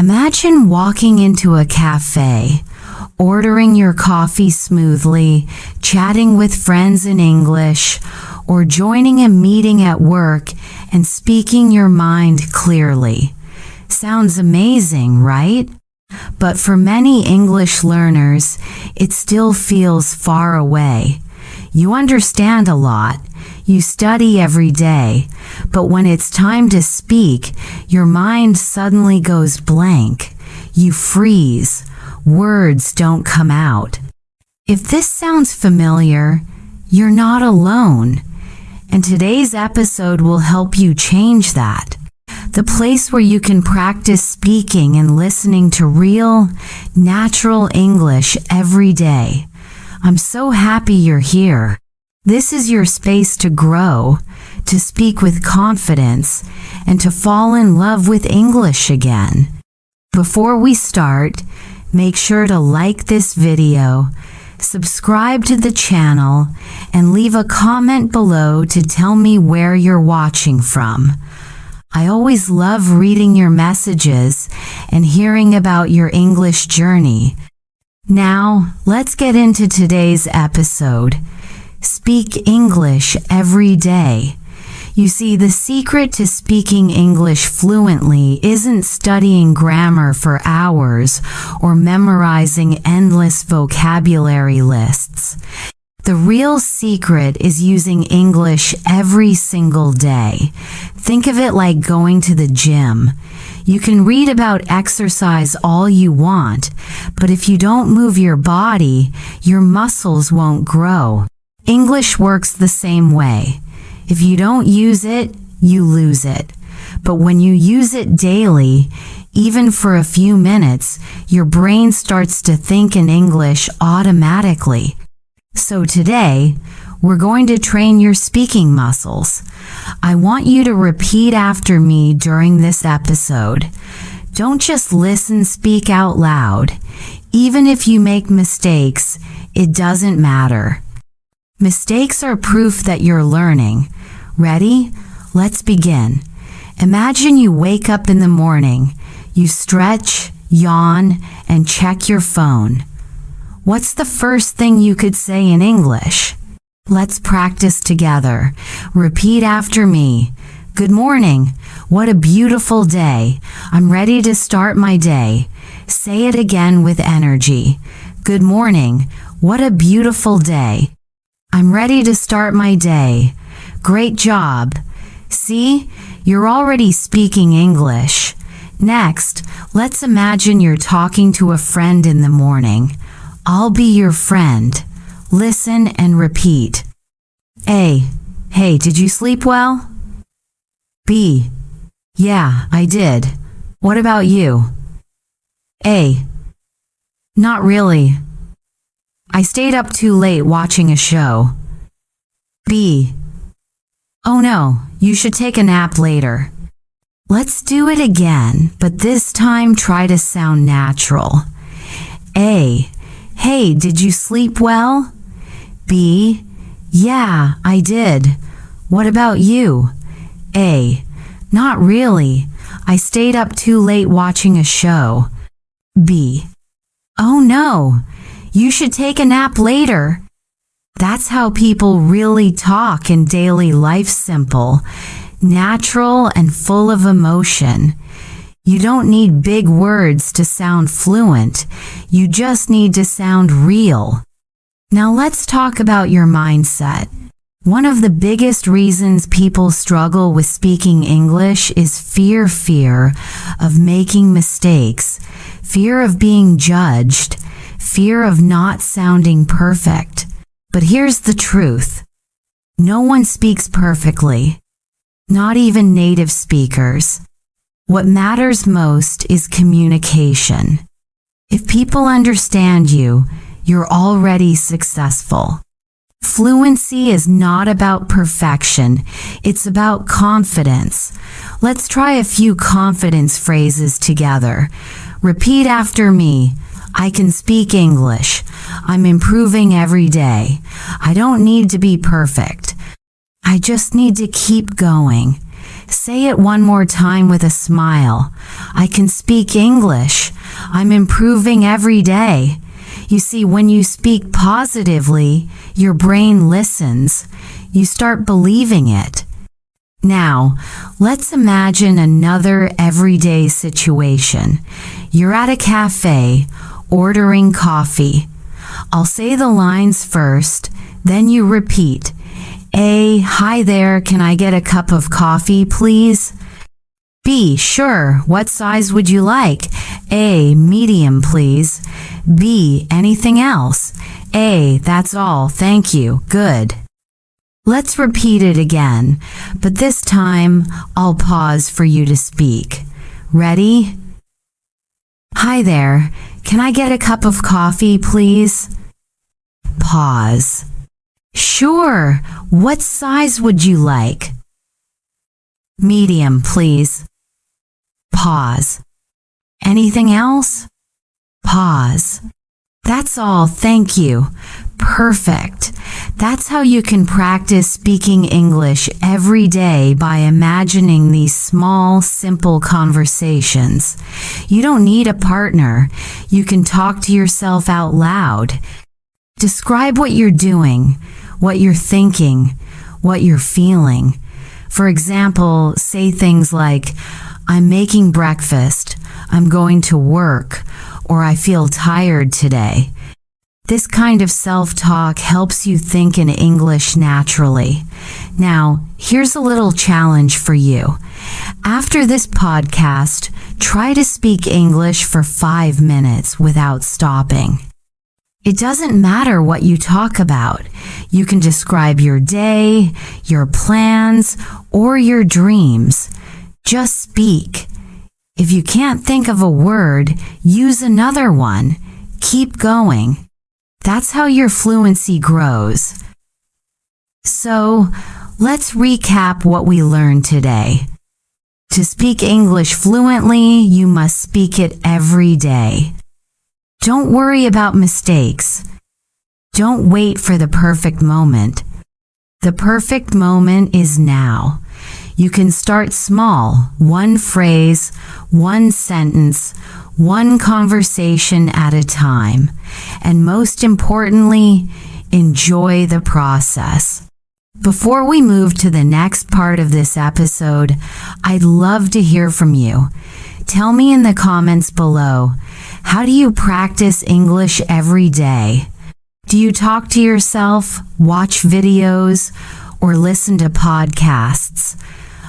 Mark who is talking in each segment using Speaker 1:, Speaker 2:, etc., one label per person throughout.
Speaker 1: Imagine walking into a cafe, ordering your coffee smoothly, chatting with friends in English, or joining a meeting at work and speaking your mind clearly. Sounds amazing, right? But for many English learners, it still feels far away. You understand a lot. You study every day, but when it's time to speak, your mind suddenly goes blank. You freeze. Words don't come out. If this sounds familiar, you're not alone. And today's episode will help you change that. The place where you can practice speaking and listening to real, natural English every day. I'm so happy you're here. This is your space to grow, to speak with confidence, and to fall in love with English again. Before we start, make sure to like this video, subscribe to the channel, and leave a comment below to tell me where you're watching from. I always love reading your messages and hearing about your English journey. Now, let's get into today's episode. Speak English every day. You see, the secret to speaking English fluently isn't studying grammar for hours or memorizing endless vocabulary lists. The real secret is using English every single day. Think of it like going to the gym. You can read about exercise all you want, but if you don't move your body, your muscles won't grow. English works the same way. If you don't use it, you lose it. But when you use it daily, even for a few minutes, your brain starts to think in English automatically. So today, we're going to train your speaking muscles. I want you to repeat after me during this episode. Don't just listen, speak out loud. Even if you make mistakes, it doesn't matter. Mistakes are proof that you're learning. Ready? Let's begin. Imagine you wake up in the morning. You stretch, yawn, and check your phone. What's the first thing you could say in English? Let's practice together. Repeat after me. Good morning. What a beautiful day. I'm ready to start my day. Say it again with energy. Good morning. What a beautiful day. I'm ready to start my day. Great job. See, you're already speaking English. Next, let's imagine you're talking to a friend in the morning. I'll be your friend. Listen and repeat. A. Hey, did you sleep well? B. Yeah, I did. What about you? A. Not really. I stayed up too late watching a show. B. Oh no, you should take a nap later. Let's do it again, but this time try to sound natural. A. Hey, did you sleep well? B. Yeah, I did. What about you? A. Not really. I stayed up too late watching a show. B. Oh no, you should take a nap later. That's how people really talk in daily life. Simple, natural, and full of emotion. You don't need big words to sound fluent. You just need to sound real. Now let's talk about your mindset. One of the biggest reasons people struggle with speaking English is fear of making mistakes, fear of being judged, fear of not sounding perfect. But here's the truth. No one speaks perfectly, not even native speakers. What matters most is communication. If people understand you, you're already successful. Fluency is not about perfection, it's about confidence. Let's try a few confidence phrases together. Repeat after me. I can speak English. I'm improving every day. I don't need to be perfect. I just need to keep going. Say it one more time with a smile. I can speak English. I'm improving every day. You see, when you speak positively, your brain listens. You start believing it. Now, let's imagine another everyday situation. You're at a cafe, ordering coffee. I'll say the lines first, then you repeat. A, hi there, can I get a cup of coffee, please? B, sure, what size would you like? A, medium, please. B, anything else? A, that's all, thank you, good. Let's repeat it again, but this time I'll pause for you to speak. Ready? Hi there, can I get a cup of coffee, please? Pause. Sure, what size would you like? Medium, please. Pause. Anything else? Pause. That's all, thank you. Perfect. That's how you can practice speaking English every day by imagining these small, simple conversations. You don't need a partner. You can talk to yourself out loud. Describe what you're doing, what you're thinking, what you're feeling. For example, say things like, I'm making breakfast, I'm going to work, or I feel tired today. This kind of self-talk helps you think in English naturally. Now, here's a little challenge for you. After this podcast, try to speak English for 5 minutes without stopping. It doesn't matter what you talk about. You can describe your day, your plans, or your dreams. Just speak. If you can't think of a word, use another one. Keep going. That's how your fluency grows. So, let's recap what we learned today. To speak English fluently, you must speak it every day. Don't worry about mistakes. Don't wait for the perfect moment. The perfect moment is now. You can start small, one phrase, one sentence, one conversation at a time. And most importantly, enjoy the process. Before we move to the next part of this episode, I'd love to hear from you. Tell me in the comments below, how do you practice English every day? Do you talk to yourself, watch videos, or listen to podcasts?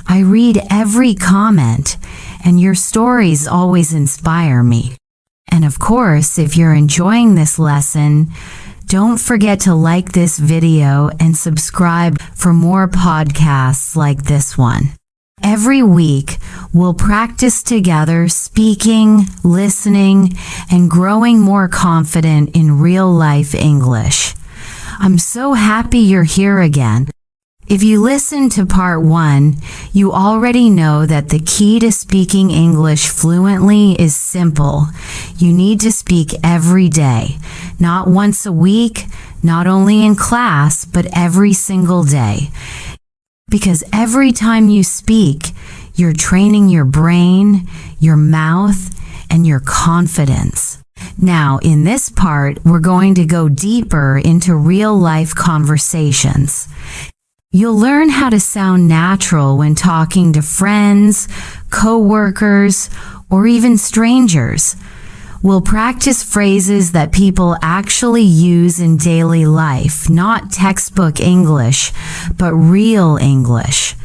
Speaker 1: I read every comment, and your stories always inspire me. And of course, if you're enjoying this lesson, don't forget to like this video and subscribe for more podcasts like this one. Every week, we'll practice together speaking, listening, and growing more confident in real-life English. I'm so happy you're here again. If you listened to part 1, you already know that the key to speaking English fluently is simple. You need to speak every day, not once a week, not only in class, but every single day. Because every time you speak, you're training your brain, your mouth, and your confidence. Now, in this part, we're going to go deeper into real-life conversations. You'll learn how to sound natural when talking to friends, co-workers, or even strangers. We'll practice phrases that people actually use in daily life, not textbook English, but real English.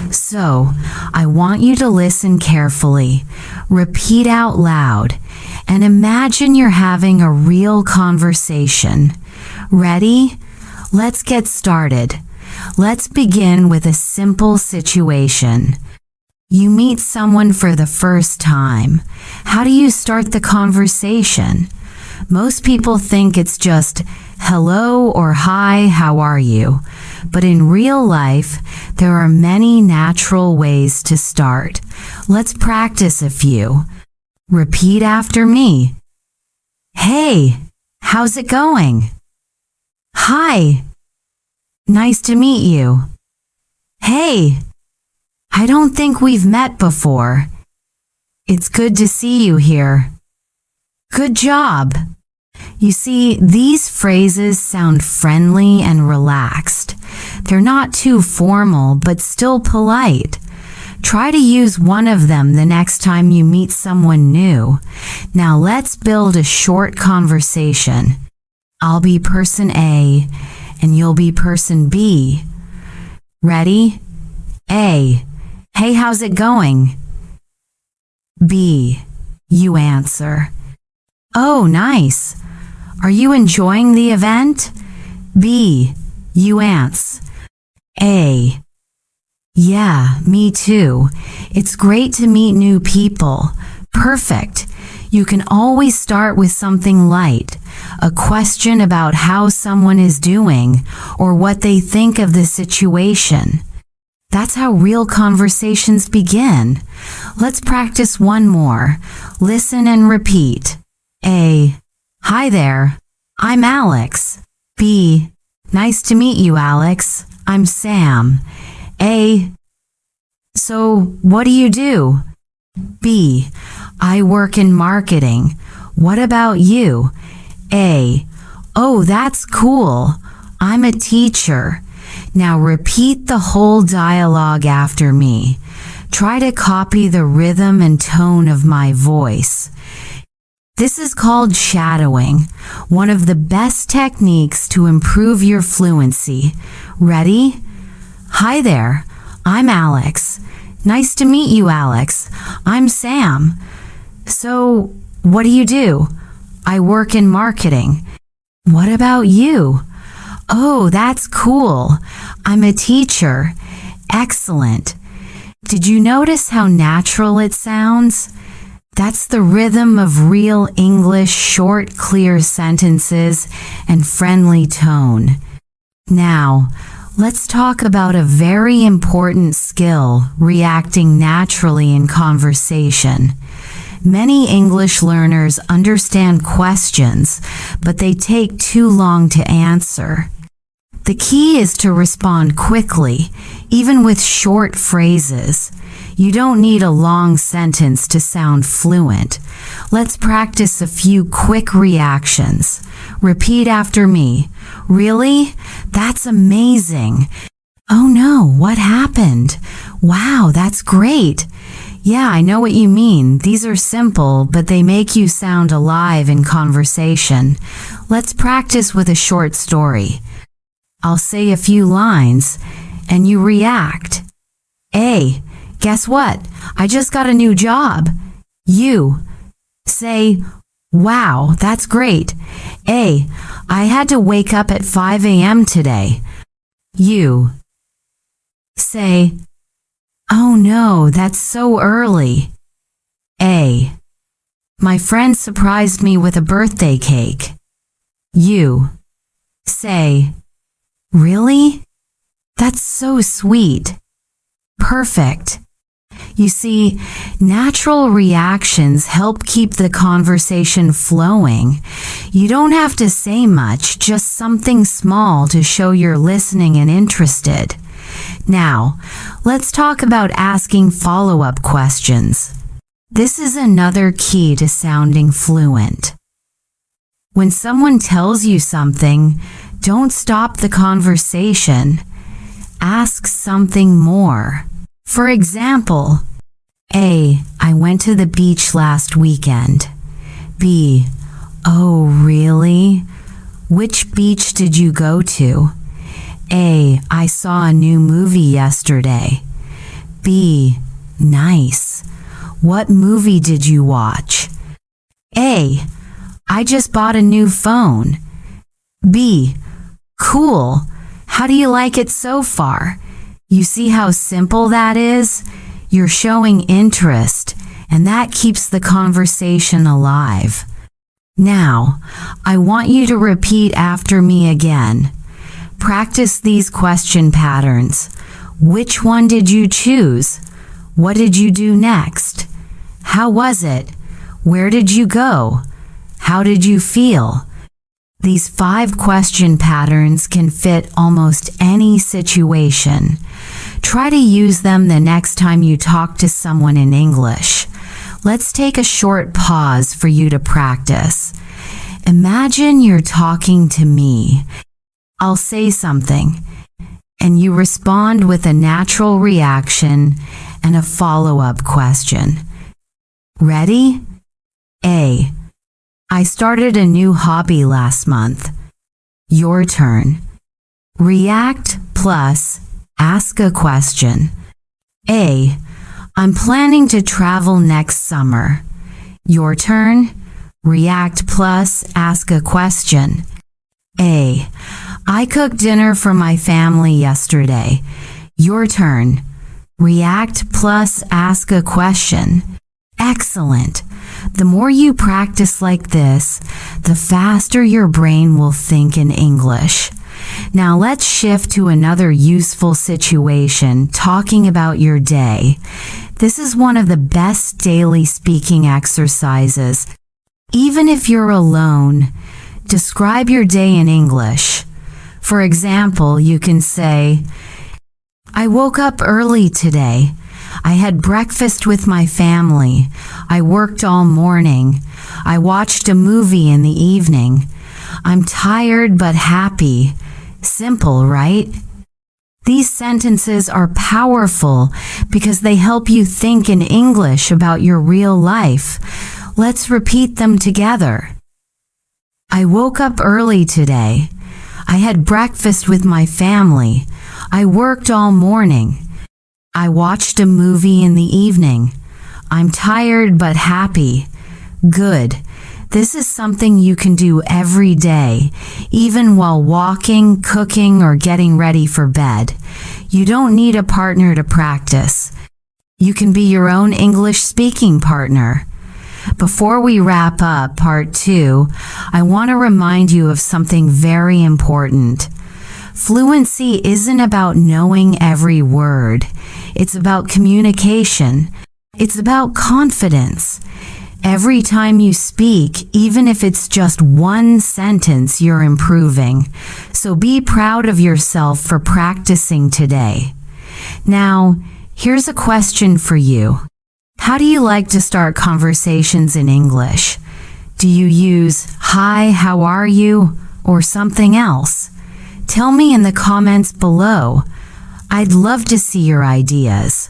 Speaker 1: So, I want you to listen carefully, repeat out loud, and imagine you're having a real conversation. Ready? Let's get started. Let's begin with a simple situation. You meet someone for the first time. How do you start the conversation? Most people think it's just, hello or hi, how are you? But in real life, there are many natural ways to start. Let's practice a few. Repeat after me. Hey, how's it going? Hi. Nice to meet you. Hey, I don't think we've met before. It's good to see you here. Good job. You see, these phrases sound friendly and relaxed. They're not too formal, but still polite. Try to use one of them the next time you meet someone new. Now let's build a short conversation. I'll be person A, and you'll be person B. Ready? A. Hey, how's it going? B. You answer. Oh, nice. Are you enjoying the event? B. You answer. A. Yeah, me too. It's great to meet new people. Perfect. You can always start with something light, a question about how someone is doing or what they think of the situation. That's how real conversations begin. Let's practice one more. Listen and repeat. A. Hi there. I'm Alex. B. Nice to meet you, Alex. I'm Sam. A. So, what do you do? B. I work in marketing. What about you? A. Oh, that's cool. I'm a teacher. Now repeat the whole dialogue after me. Try to copy the rhythm and tone of my voice. This is called shadowing, one of the best techniques to improve your fluency. Ready? Hi there, I'm Alex. Nice to meet you, Alex. I'm Sam. So, what do you do? I work in marketing. What about you? Oh, that's cool. I'm a teacher. Excellent. Did you notice how natural it sounds? That's the rhythm of real English, short, clear sentences and friendly tone. Now, let's talk about a very important skill, reacting naturally in conversation. Many English learners understand questions, but they take too long to answer. The key is to respond quickly, even with short phrases. You don't need a long sentence to sound fluent. Let's practice a few quick reactions. Repeat after me. Really? That's amazing. Oh no, what happened? Wow, that's great. Yeah, I know what you mean. These are simple, but they make you sound alive in conversation. Let's practice with a short story. I'll say a few lines, and you react. A. Guess what? I just got a new job. You. Say, wow, that's great. A. I had to wake up at 5 a.m. today. You. Say, oh no, that's so early. A. My friend surprised me with a birthday cake. You. Say, really? That's so sweet. Perfect. You see, natural reactions help keep the conversation flowing. You don't have to say much, just something small to show you're listening and interested. Now, let's talk about asking follow-up questions. This is another key to sounding fluent. When someone tells you something, don't stop the conversation. Ask something more. For example, A. I went to the beach last weekend. B. Oh, really? Which beach did you go to? A. I saw a new movie yesterday. B. Nice. What movie did you watch? A. I just bought a new phone. B. Cool. How do you like it so far? You see how simple that is? You're showing interest, and that keeps the conversation alive. Now, I want you to repeat after me again. Practice these question patterns. Which one did you choose? What did you do next? How was it? Where did you go? How did you feel? These 5 question patterns can fit almost any situation. Try to use them the next time you talk to someone in English. Let's take a short pause for you to practice. Imagine you're talking to me. I'll say something, and you respond with a natural reaction and a follow-up question. Ready? A. I started a new hobby last month. Your turn. React plus ask a question. A. I'm planning to travel next summer. Your turn. React plus ask a question. A. I cooked dinner for my family yesterday. Your turn. React plus ask a question. Excellent. The more you practice like this, the faster your brain will think in English. Now let's shift to another useful situation, talking about your day. This is one of the best daily speaking exercises. Even if you're alone, describe your day in English. For example, you can say, I woke up early today. I had breakfast with my family. I worked all morning. I watched a movie in the evening. I'm tired but happy. Simple, right? These sentences are powerful because they help you think in English about your real life. Let's repeat them together. I woke up early today. I had breakfast with my family. I worked all morning. I watched a movie in the evening. I'm tired but happy. Good. This is something you can do every day, even while walking, cooking, or getting ready for bed. You don't need a partner to practice. You can be your own English speaking partner. Before we wrap up part 2, I want to remind you of something very important. Fluency isn't about knowing every word. It's about communication. It's about confidence. Every time you speak, even if it's just one sentence, you're improving. So be proud of yourself for practicing today. Now, here's a question for you. How do you like to start conversations in English? Do you use "Hi, how are you?" or something else? Tell me in the comments below. I'd love to see your ideas.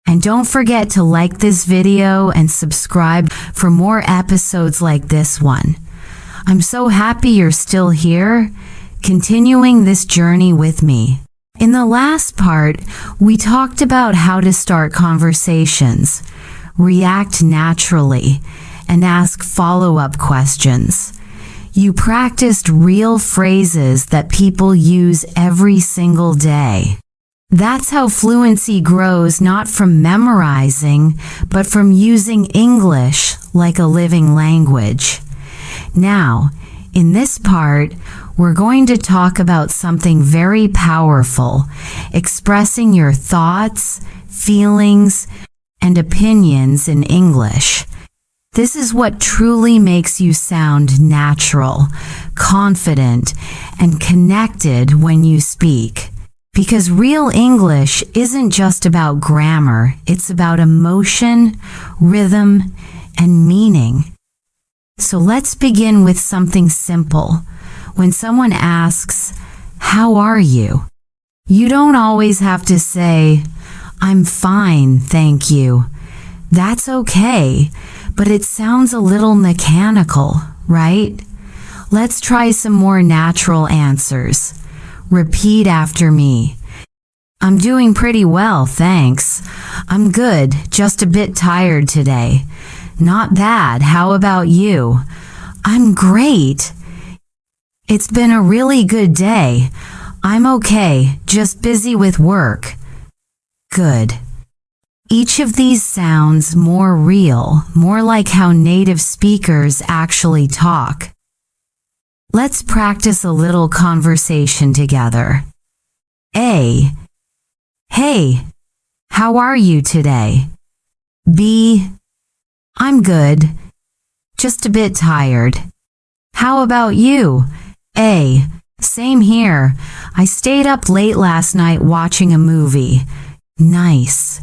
Speaker 1: And don't forget to like this video and subscribe for more episodes like this one. I'm so happy you're still here, continuing this journey with me. In the last part, we talked about how to start conversations, react naturally, and ask follow-up questions. You practiced real phrases that people use every single day. That's how fluency grows, not from memorizing, but from using English like a living language. Now, in this part, we're going to talk about something very powerful, expressing your thoughts, feelings, and opinions in English. This is what truly makes you sound natural, confident, and connected when you speak. Because real English isn't just about grammar, it's about emotion, rhythm, and meaning. So let's begin with something simple. When someone asks, "How are you?" you don't always have to say, "I'm fine, thank you." That's okay, but it sounds a little mechanical, right? Let's try some more natural answers. Repeat after me. I'm doing pretty well, thanks. I'm good, just a bit tired today. Not bad, how about you? I'm great. It's been a really good day. I'm okay, just busy with work. Good. Each of these sounds more real, more like how native speakers actually talk. Let's practice a little conversation together. A. Hey, how are you today? B. I'm good, just a bit tired. How about you? A. Same here. I stayed up late last night watching a movie. Nice.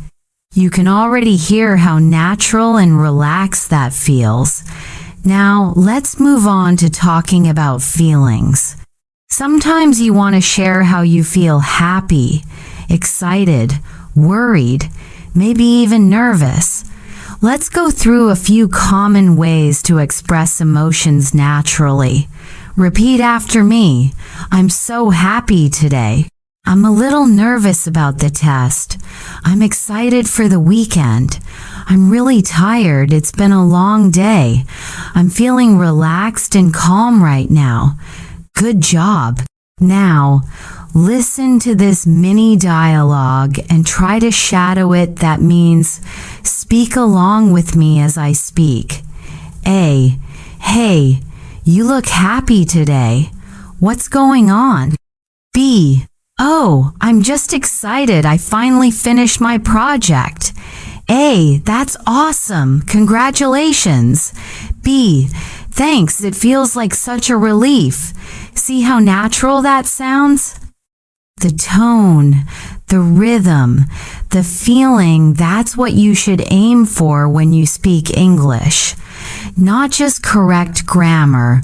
Speaker 1: You can already hear how natural and relaxed that feels. Now, let's move on to talking about feelings. Sometimes you want to share how you feel happy, excited, worried, maybe even nervous. Let's go through a few common ways to express emotions naturally. Repeat after me. I'm so happy today. I'm a little nervous about the test. I'm excited for the weekend. I'm really tired. It's been a long day. I'm feeling relaxed and calm right now. Good job. Now, listen to this mini dialogue and try to shadow it. That means speak along with me as I speak. A. Hey, you look happy today. What's going on? B. Oh, I'm just excited. I finally finished my project. A. That's awesome. Congratulations. B. Thanks. It feels like such a relief. See how natural that sounds? The tone, the rhythm, the feeling, that's what you should aim for when you speak English. Not just correct grammar,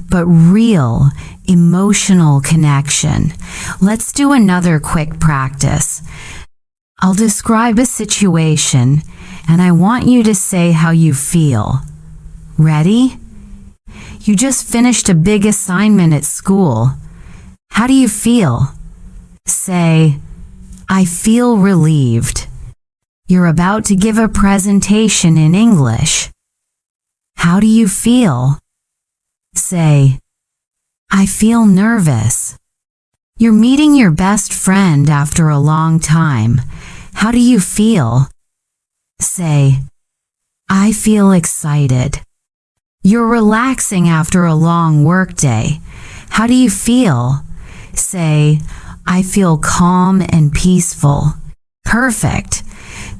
Speaker 1: but real, emotional connection. Let's do another quick practice. I'll describe a situation, and I want you to say how you feel. Ready? You just finished a big assignment at school. How do you feel? Say, I feel relieved. You're about to give a presentation in English. How do you feel? Say, I feel nervous. You're meeting your best friend after a long time. How do you feel? Say, I feel excited. You're relaxing after a long workday. How do you feel? Say, I feel calm and peaceful. Perfect.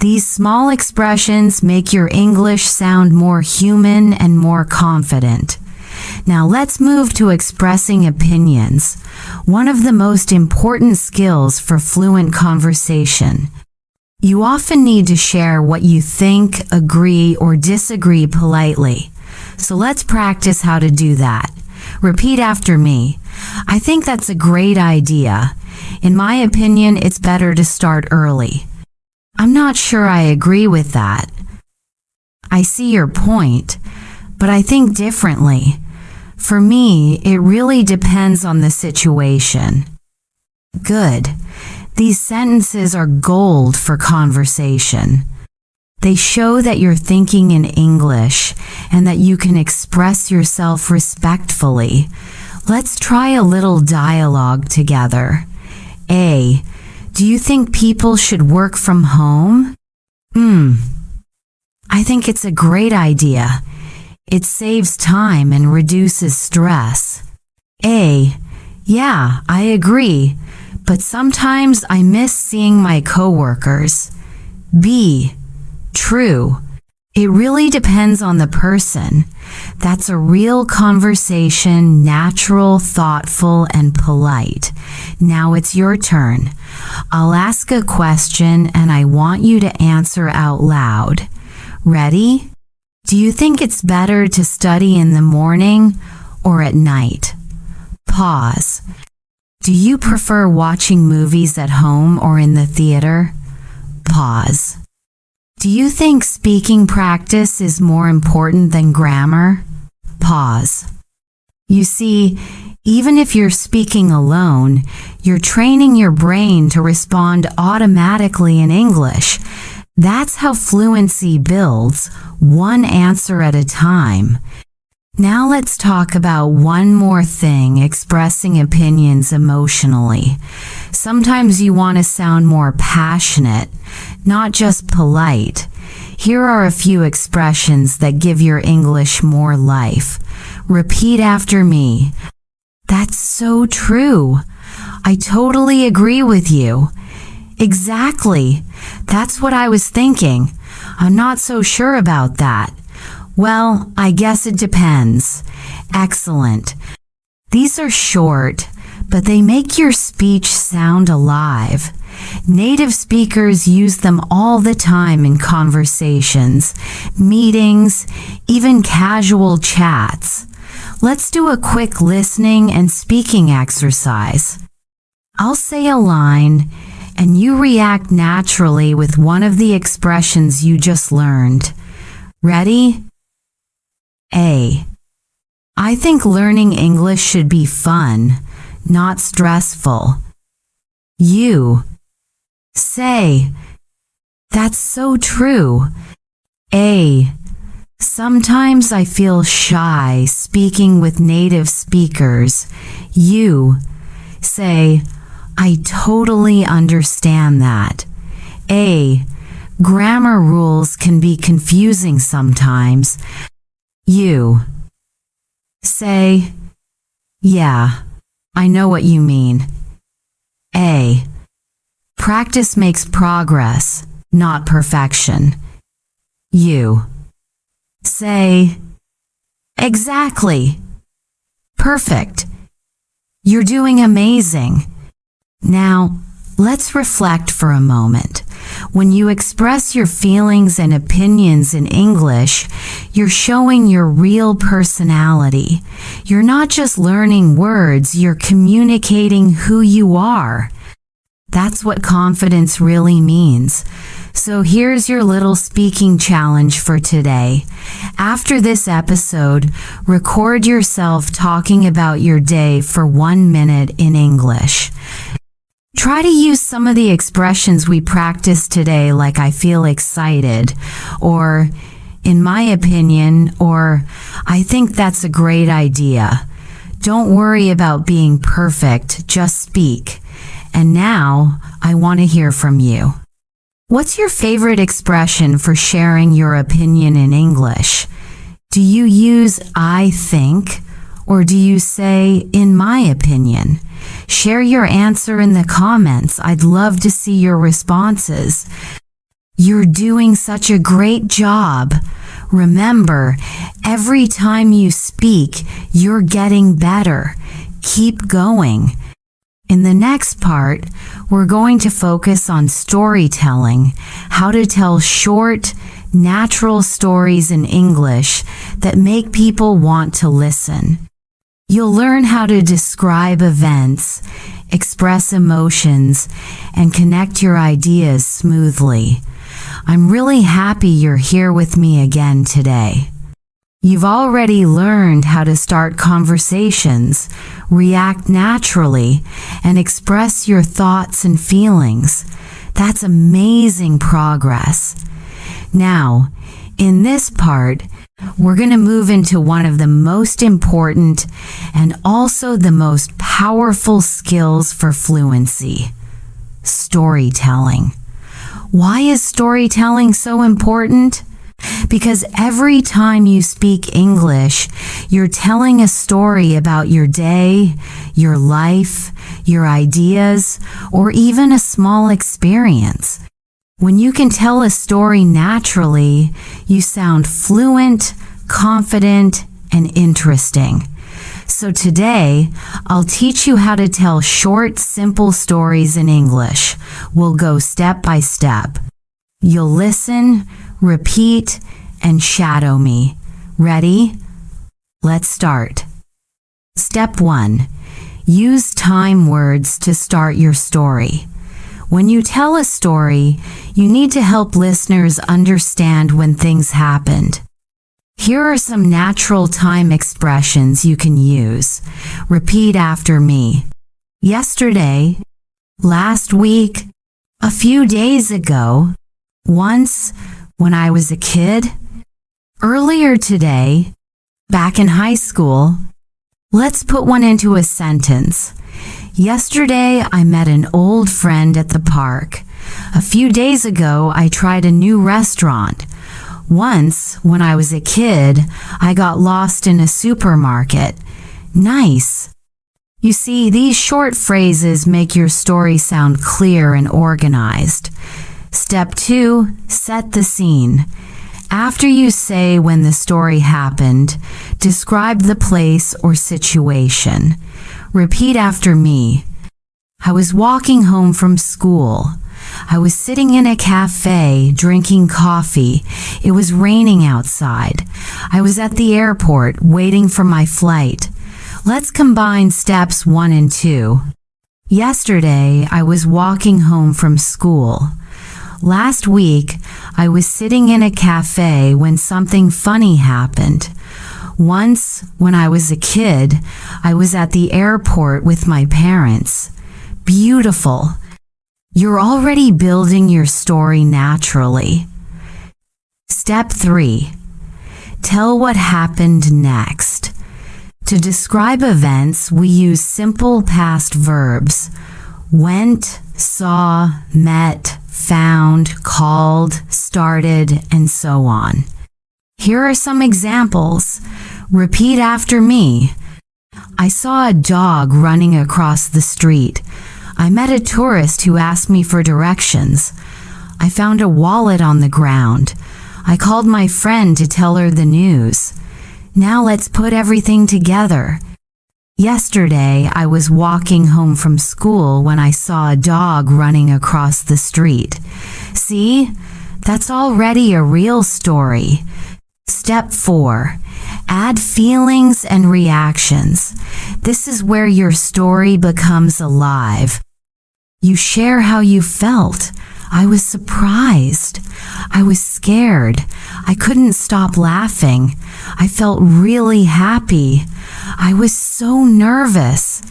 Speaker 1: These small expressions make your English sound more human and more confident. Now let's move to expressing opinions, one of the most important skills for fluent conversation. You often need to share what you think, agree, or disagree politely. So let's practice how to do that. Repeat after me. I think that's a great idea. In my opinion, it's better to start early. I'm not sure I agree with that. I see your point, but I think differently. For me, it really depends on the situation. Good. These sentences are gold for conversation. They show that you're thinking in English and that you can express yourself respectfully. Let's try a little dialogue together. A. Do you think people should work from home? I think it's a great idea. It saves time and reduces stress. A. Yeah, I agree, but sometimes I miss seeing my coworkers. B. True. It really depends on the person. That's a real conversation, natural, thoughtful, and polite. Now it's your turn. I'll ask a question and I want you to answer out loud. Ready? Do you think it's better to study in the morning or at night? Pause. Do you prefer watching movies at home or in the theater? Pause. Do you think speaking practice is more important than grammar? Pause. You see, even if you're speaking alone, you're training your brain to respond automatically in English. That's how fluency builds, one answer at a time. Now let's talk about one more thing, expressing opinions emotionally. Sometimes you want to sound more passionate, not just polite. Here are a few expressions that give your English more life. Repeat after me. That's so true. I totally agree with you. Exactly. That's what I was thinking. I'm not so sure about that. Well, I guess it depends. Excellent. These are short, but they make your speech sound alive. Native speakers use them all the time in conversations, meetings, even casual chats. Let's do a quick listening and speaking exercise. I'll say a line, and you react naturally with one of the expressions you just learned. Ready? A. I think learning English should be fun, not stressful. You. Say, that's so true. A. Sometimes I feel shy speaking with native speakers. You. Say, I totally understand that. A. Grammar rules can be confusing sometimes. You. Say, yeah, I know what you mean. A. Practice makes progress, not perfection. You. Say, exactly. Perfect. You're doing amazing. Now, let's reflect for a moment. When you express your feelings and opinions in English, you're showing your real personality. You're not just learning words, you're communicating who you are. That's what confidence really means. So here's your little speaking challenge for today. After this episode, record yourself talking about your day for 1 minute in English. Try to use some of the expressions we practiced today, like I feel excited, or in my opinion, or I think that's a great idea. Don't worry about being perfect, just speak. And now, I want to hear from you. What's your favorite expression for sharing your opinion in English? Do you use I think, or do you say in my opinion? Share your answer in the comments. I'd love to see your responses. You're doing such a great job. Remember, every time you speak, you're getting better. Keep going. In the next part, we're going to focus on storytelling, how to tell short, natural stories in English that make people want to listen. You'll learn how to describe events, express emotions, and connect your ideas smoothly. I'm really happy you're here with me again today. You've already learned how to start conversations, react naturally, and express your thoughts and feelings. That's amazing progress. Now, in this part, we're going to move into one of the most important and also the most powerful skills for fluency: storytelling. Why is storytelling so important? Because every time you speak English, you're telling a story about your day, your life, your ideas, or even a small experience. When you can tell a story naturally, you sound fluent, confident, and interesting. So today, I'll teach you how to tell short, simple stories in English. We'll go step by step. You'll listen, repeat, and shadow me. Ready? Let's start. Step 1. Use time words to start your story. When you tell a story, you need to help listeners understand when things happened. Here are some natural time expressions you can use. Repeat after me. Yesterday, last week, a few days ago, once, when I was a kid, earlier today, back in high school. Let's put one into a sentence. Yesterday, I met an old friend at the park. A few days ago, I tried a new restaurant. Once, when I was a kid, I got lost in a supermarket. Nice. You see, these short phrases make your story sound clear and organized. Step 2, set the scene. After you say when the story happened, describe the place or situation. Repeat after me. I was walking home from school. I was sitting in a cafe drinking coffee. It was raining outside. I was at the airport waiting for my flight. Let's combine steps 1 and 2. Yesterday, I was walking home from school. Last week, I was sitting in a cafe when something funny happened. Once, when I was a kid, I was at the airport with my parents. Beautiful. You're already building your story naturally. Step 3. Tell what happened next. To describe events, we use simple past verbs. Went, saw, met, found, called, started, and so on. Here are some examples. Repeat after me. I saw a dog running across the street. I met a tourist who asked me for directions. I found a wallet on the ground. I called my friend to tell her the news. Now let's put everything together. Yesterday, I was walking home from school when I saw a dog running across the street. See? That's already a real story. Step 4. Add feelings and reactions. This is where your story becomes alive. You share how you felt. I was surprised. I was scared. I couldn't stop laughing. I felt really happy. I was so nervous.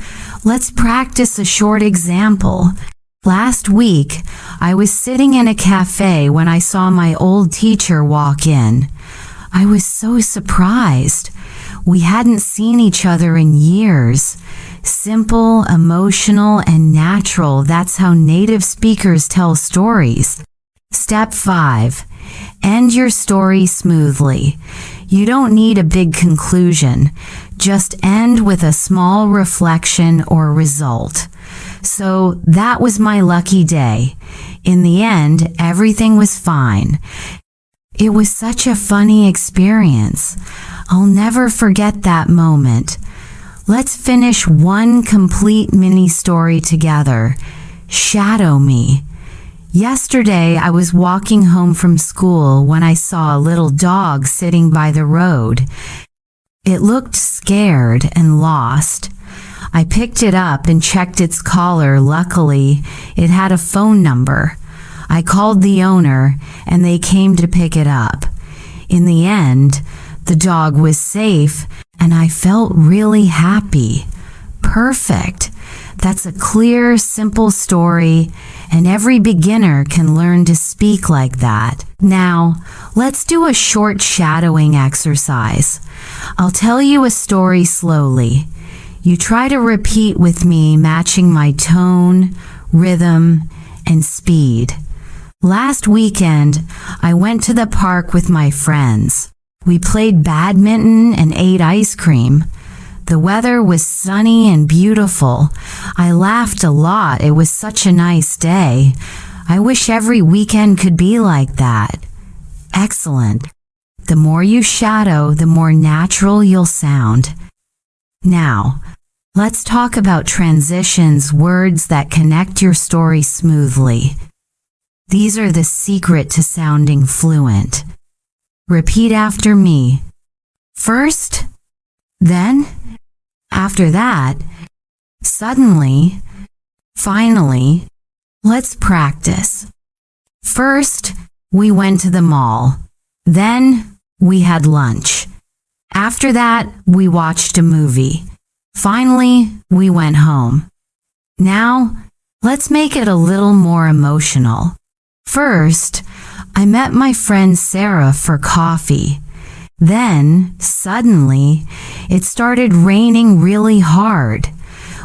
Speaker 1: Let's practice a short example. Last week, I was sitting in a cafe when I saw my old teacher walk in. I was so surprised. We hadn't seen each other in years. Simple, emotional, and natural. That's how native speakers tell stories. Step 5. End your story smoothly. You don't need a big conclusion. Just end with a small reflection or result. So that was my lucky day. In the end, everything was fine. It was such a funny experience. I'll never forget that moment. Let's finish one complete mini story together. Shadow me. Yesterday, I was walking home from school when I saw a little dog sitting by the road. It looked scared and lost. I picked it up and checked its collar. Luckily, it had a phone number. I called the owner, and they came to pick it up. In the end, the dog was safe, and I felt really happy. Perfect. That's a clear, simple story, and every beginner can learn to speak like that. Now, let's do a short shadowing exercise. I'll tell you a story slowly. You try to repeat with me, matching my tone, rhythm, and speed. Last weekend, I went to the park with my friends. We played badminton and ate ice cream. The weather was sunny and beautiful. I laughed a lot. It was such a nice day. I wish every weekend could be like that. Excellent. The more you shadow, the more natural you'll sound. Now, let's talk about transitions, words that connect your story smoothly. These are the secret to sounding fluent. Repeat after me. First, then, after that, suddenly, finally. Let's practice. First, we went to the mall. Then, we had lunch. After that, we watched a movie. Finally, we went home. Now, let's make it a little more emotional. First, I met my friend Sarah for coffee. Then, suddenly, it started raining really hard.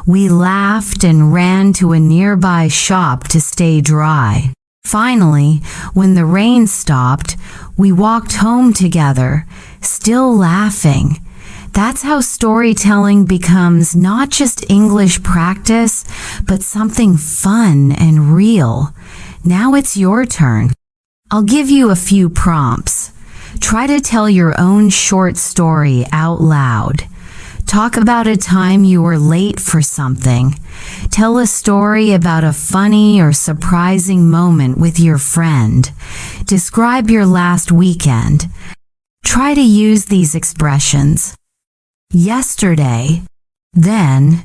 Speaker 1: We laughed and ran to a nearby shop to stay dry. Finally, when the rain stopped, we walked home together, still laughing. That's how storytelling becomes not just English practice, but something fun and real. Now it's your turn. I'll give you a few prompts. Try to tell your own short story out loud. Talk about a time you were late for something. Tell a story about a funny or surprising moment with your friend. Describe your last weekend. Try to use these expressions. Yesterday, then,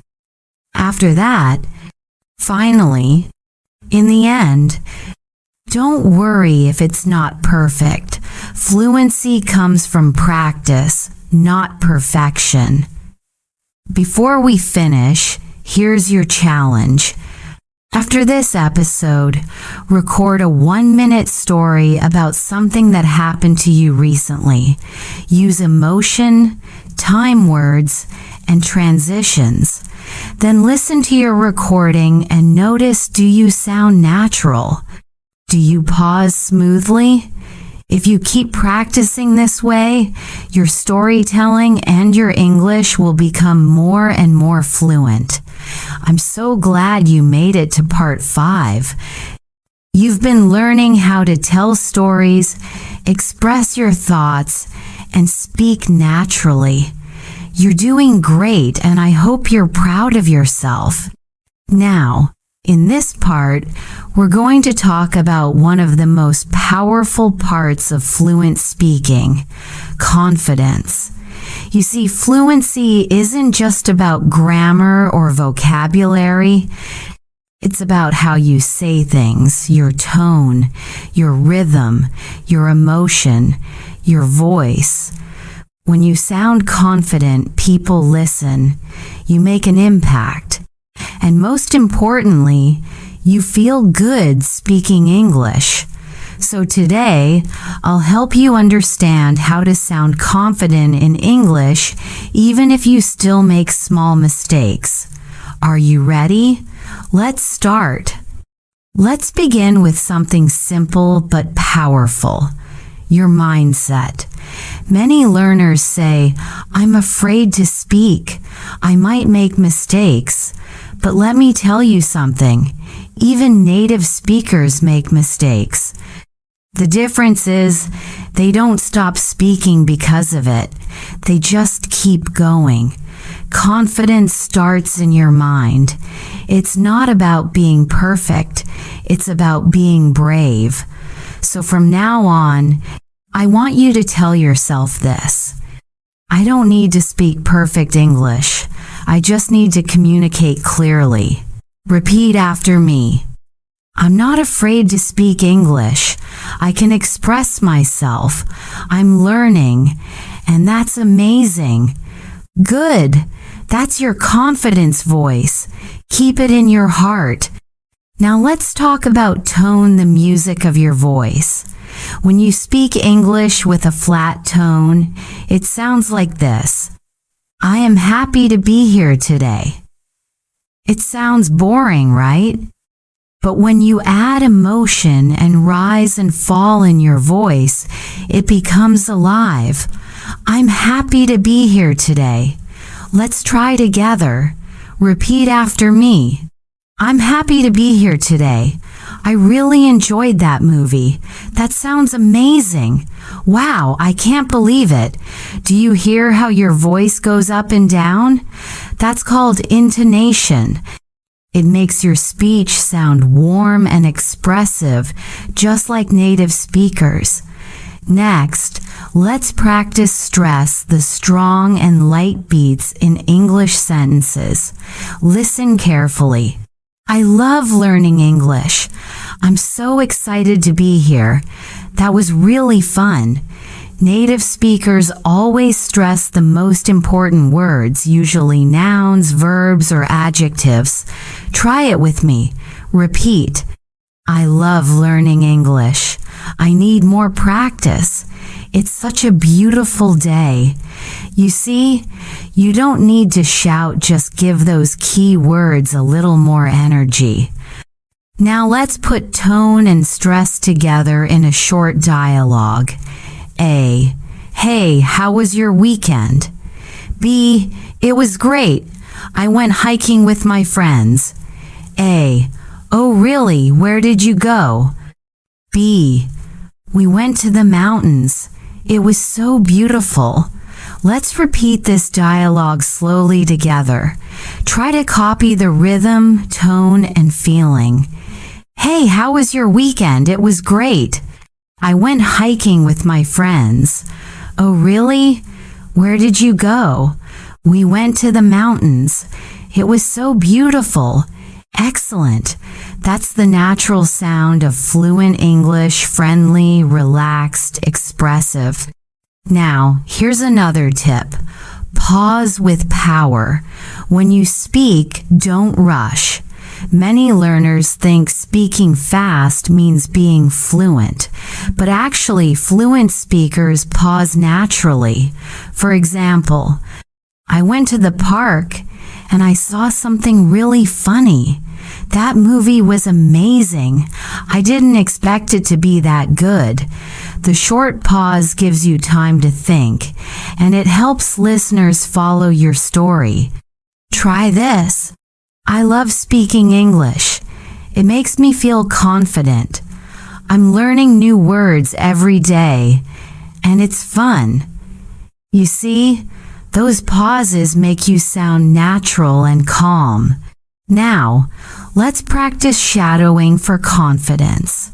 Speaker 1: after that, finally, in the end. Don't worry if it's not perfect. Fluency comes from practice, not perfection. Before we finish, here's your challenge. After this episode, record a 1-minute story about something that happened to you recently. Use emotion, time words, and transitions. Then listen to your recording and notice, do you sound natural? Do you pause smoothly? If you keep practicing this way, your storytelling and your English will become more and more fluent. I'm so glad you made it to part 5. You've been learning how to tell stories, express your thoughts, and speak naturally. You're doing great, and I hope you're proud of yourself. Now, in this part, we're going to talk about one of the most powerful parts of fluent speaking, confidence. You see, fluency isn't just about grammar or vocabulary. It's about how you say things, your tone, your rhythm, your emotion, your voice. When you sound confident, people listen. You make an impact. And most importantly, you feel good speaking English. So today, I'll help you understand how to sound confident in English, even if you still make small mistakes. Are you ready? Let's start. Let's begin with something simple but powerful, your mindset. Many learners say, I'm afraid to speak. I might make mistakes. But let me tell you something. Even native speakers make mistakes. The difference is they don't stop speaking because of it. They just keep going. Confidence starts in your mind. It's not about being perfect. It's about being brave. So from now on, I want you to tell yourself this. I don't need to speak perfect English. I just need to communicate clearly. Repeat after me. I'm not afraid to speak English. I can express myself. I'm learning, and that's amazing. Good. That's your confidence voice. Keep it in your heart. Now let's talk about tone, the music of your voice. When you speak English with a flat tone, it sounds like this. I am happy to be here today. It sounds boring, right? But when you add emotion and rise and fall in your voice, it becomes alive. I'm happy to be here today. Let's try together. Repeat after me. I'm happy to be here today. I really enjoyed that movie. That sounds amazing. Wow, I can't believe it. Do you hear how your voice goes up and down? That's called intonation. It makes your speech sound warm and expressive, just like native speakers. Next, let's practice stress, the strong and light beats in English sentences. Listen carefully. I love learning English. I'm so excited to be here. That was really fun. Native speakers always stress the most important words, usually nouns, verbs, or adjectives. Try it with me. Repeat. I love learning English. I need more practice. It's such a beautiful day. You see, you don't need to shout, just give those key words a little more energy. Now let's put tone and stress together in a short dialogue. A. Hey, how was your weekend? B. It was great. I went hiking with my friends. A. Oh really? Where did you go? B. We went to the mountains. It was so beautiful. Let's repeat this dialogue slowly together. Try to copy the rhythm, tone, and feeling. Hey, how was your weekend? It was great. I went hiking with my friends. Oh, really? Where did you go? We went to the mountains. It was so beautiful. Excellent. That's the natural sound of fluent English, friendly, relaxed, expressive. Now, here's another tip. Pause with power. When you speak, don't rush. Many learners think speaking fast means being fluent, but actually fluent speakers pause naturally. For example, I went to the park and I saw something really funny. That movie was amazing. I didn't expect it to be that good. The short pause gives you time to think, and it helps listeners follow your story. Try this. I love speaking English. It makes me feel confident. I'm learning new words every day, and it's fun. You see, those pauses make you sound natural and calm. Now, let's practice shadowing for confidence.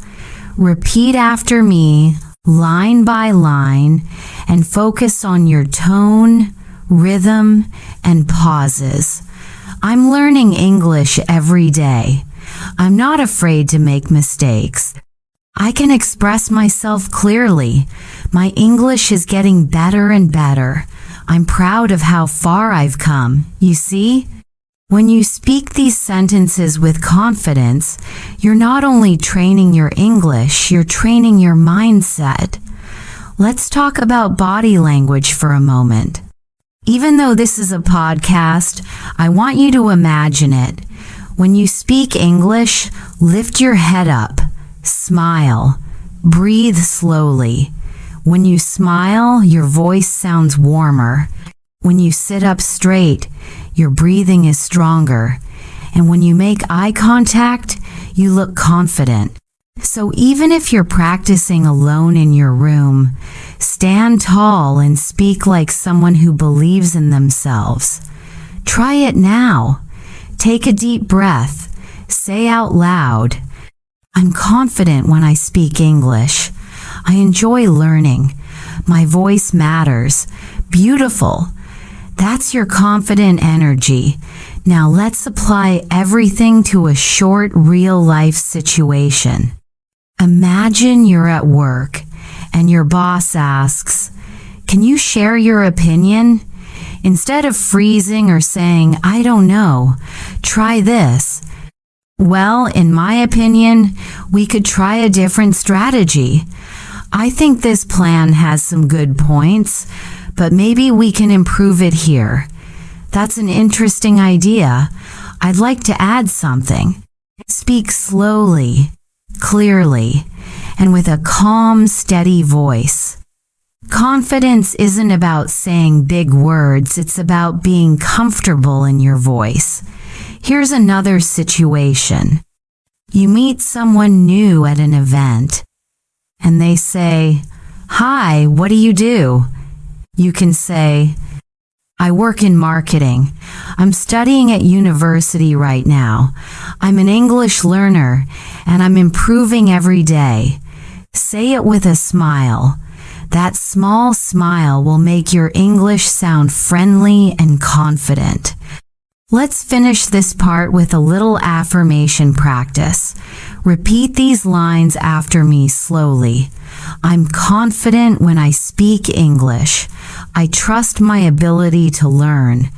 Speaker 1: Repeat after me, line by line, and focus on your tone, rhythm, and pauses. I'm learning English every day. I'm not afraid to make mistakes. I can express myself clearly. My English is getting better and better. I'm proud of how far I've come. You see? When you speak these sentences with confidence, you're not only training your English, you're training your mindset. Let's talk about body language for a moment. Even though this is a podcast, I want you to imagine it. When you speak English, lift your head up, smile, breathe slowly. When you smile, your voice sounds warmer. When you sit up straight, your breathing is stronger. And when you make eye contact, you look confident. So even if you're practicing alone in your room, stand tall and speak like someone who believes in themselves. Try it now. Take a deep breath. Say out loud, I'm confident when I speak English. I enjoy learning. My voice matters. Beautiful. That's your confident energy. Now let's apply everything to a short real-life situation. Imagine you're at work and your boss asks, "Can you share your opinion?" Instead of freezing or saying, "I don't know," try this. "Well, in my opinion, we could try a different strategy. I think this plan has some good points, but maybe we can improve it here. That's an interesting idea. I'd like to add something." Speak slowly, clearly, and with a calm, steady voice. Confidence isn't about saying big words, it's about being comfortable in your voice. Here's another situation. You meet someone new at an event, and they say, "Hi, what do you do?" You can say, "I work in marketing. I'm studying at university right now. I'm an English learner, and I'm improving every day." Say it with a smile. That small smile will make your English sound friendly and confident. Let's finish this part with a little affirmation practice. Repeat these lines after me slowly. I'm confident when I speak English. I trust my ability to learn.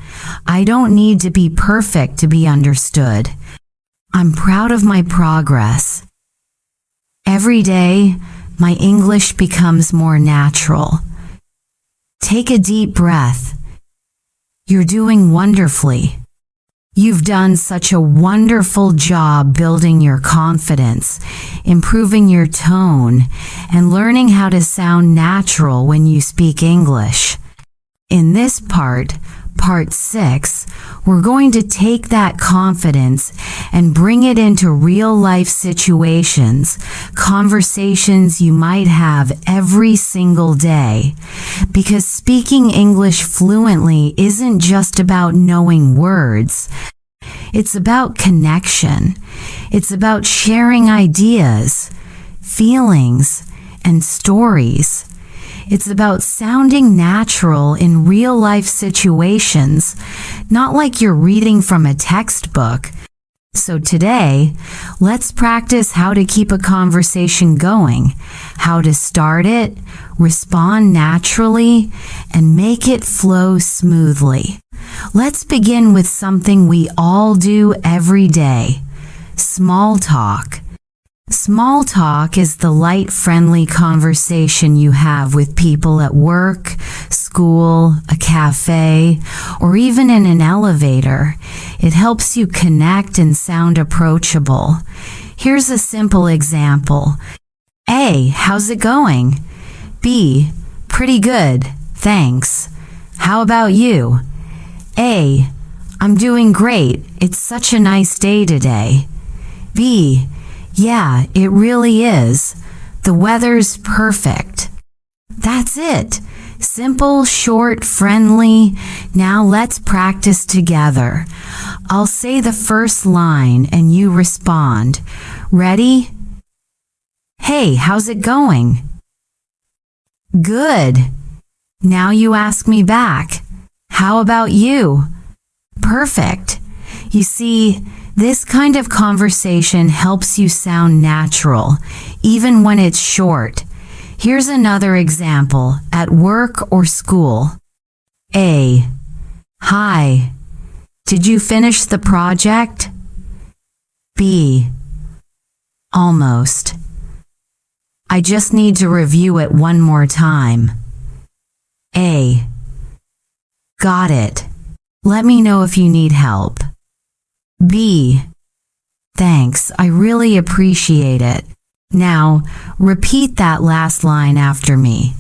Speaker 1: I don't need to be perfect to be understood. I'm proud of my progress. Every day, my English becomes more natural. Take a deep breath. You're doing wonderfully. You've done such a wonderful job building your confidence, improving your tone, and learning how to sound natural when you speak English. In this part, Part 6, we're going to take that confidence and bring it into real-life situations, conversations you might have every single day. Because speaking English fluently isn't just about knowing words. It's about connection. It's about sharing ideas, feelings, and stories. It's about sounding natural in real-life situations, not like you're reading from a textbook. So today, let's practice how to keep a conversation going, how to start it, respond naturally, and make it flow smoothly. Let's begin with something we all do every day: small talk. Small talk is the light, friendly conversation you have with people at work, school, a cafe, or even in an elevator. It helps you connect and sound approachable. Here's a simple example. A, how's it going? B, pretty good, thanks. How about you? A, I'm doing great. It's such a nice day today. B, yeah, it really is. The weather's perfect. That's it. Simple, short, friendly. Now let's practice together. I'll say the first line and you respond. Ready? Hey, how's it going? Good. Now you ask me back. How about you? Perfect. You see, this kind of conversation helps you sound natural, even when it's short. Here's another example at work or school. A, hi, did you finish the project? B, almost. I just need to review it one more time. A, got it. Let me know if you need help. B, thanks, I really appreciate it. Now, repeat that last line after me.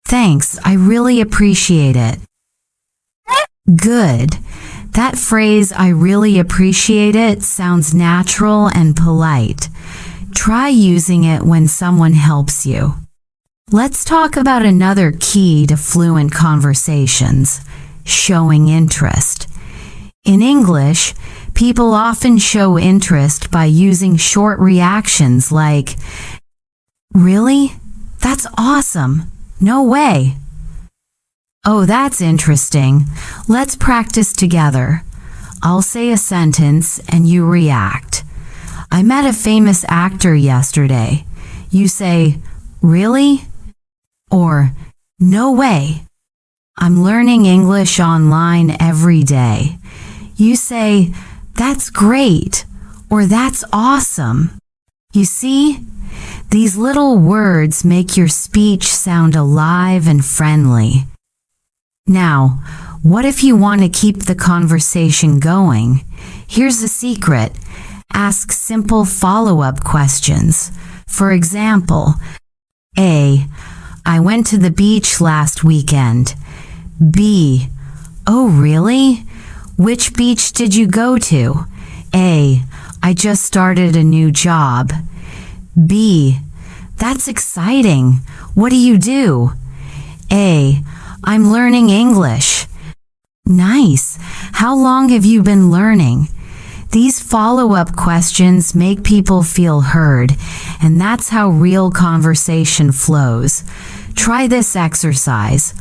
Speaker 1: Thanks, I really appreciate it. Good. That phrase, I really appreciate it, sounds natural and polite. Try using it when someone helps you. Let's talk about another key to fluent conversations: showing interest. In English, people often show interest by using short reactions like, really? That's awesome. No way. Oh, that's interesting. Let's practice together. I'll say a sentence and you react. I met a famous actor yesterday. You say, really? Or, no way. I'm learning English online every day. You say, that's great, or that's awesome. You see, these little words make your speech sound alive and friendly. Now, what if you want to keep the conversation going? Here's a secret. Ask simple follow-up questions. For example, A, I went to the beach last weekend. B, oh really? Which beach did you go to? A, I just started a new job. B, that's exciting. What do you do? A, I'm learning English. Nice. How long have you been learning? These follow-up questions make people feel heard, and that's how real conversation flows. Try this exercise.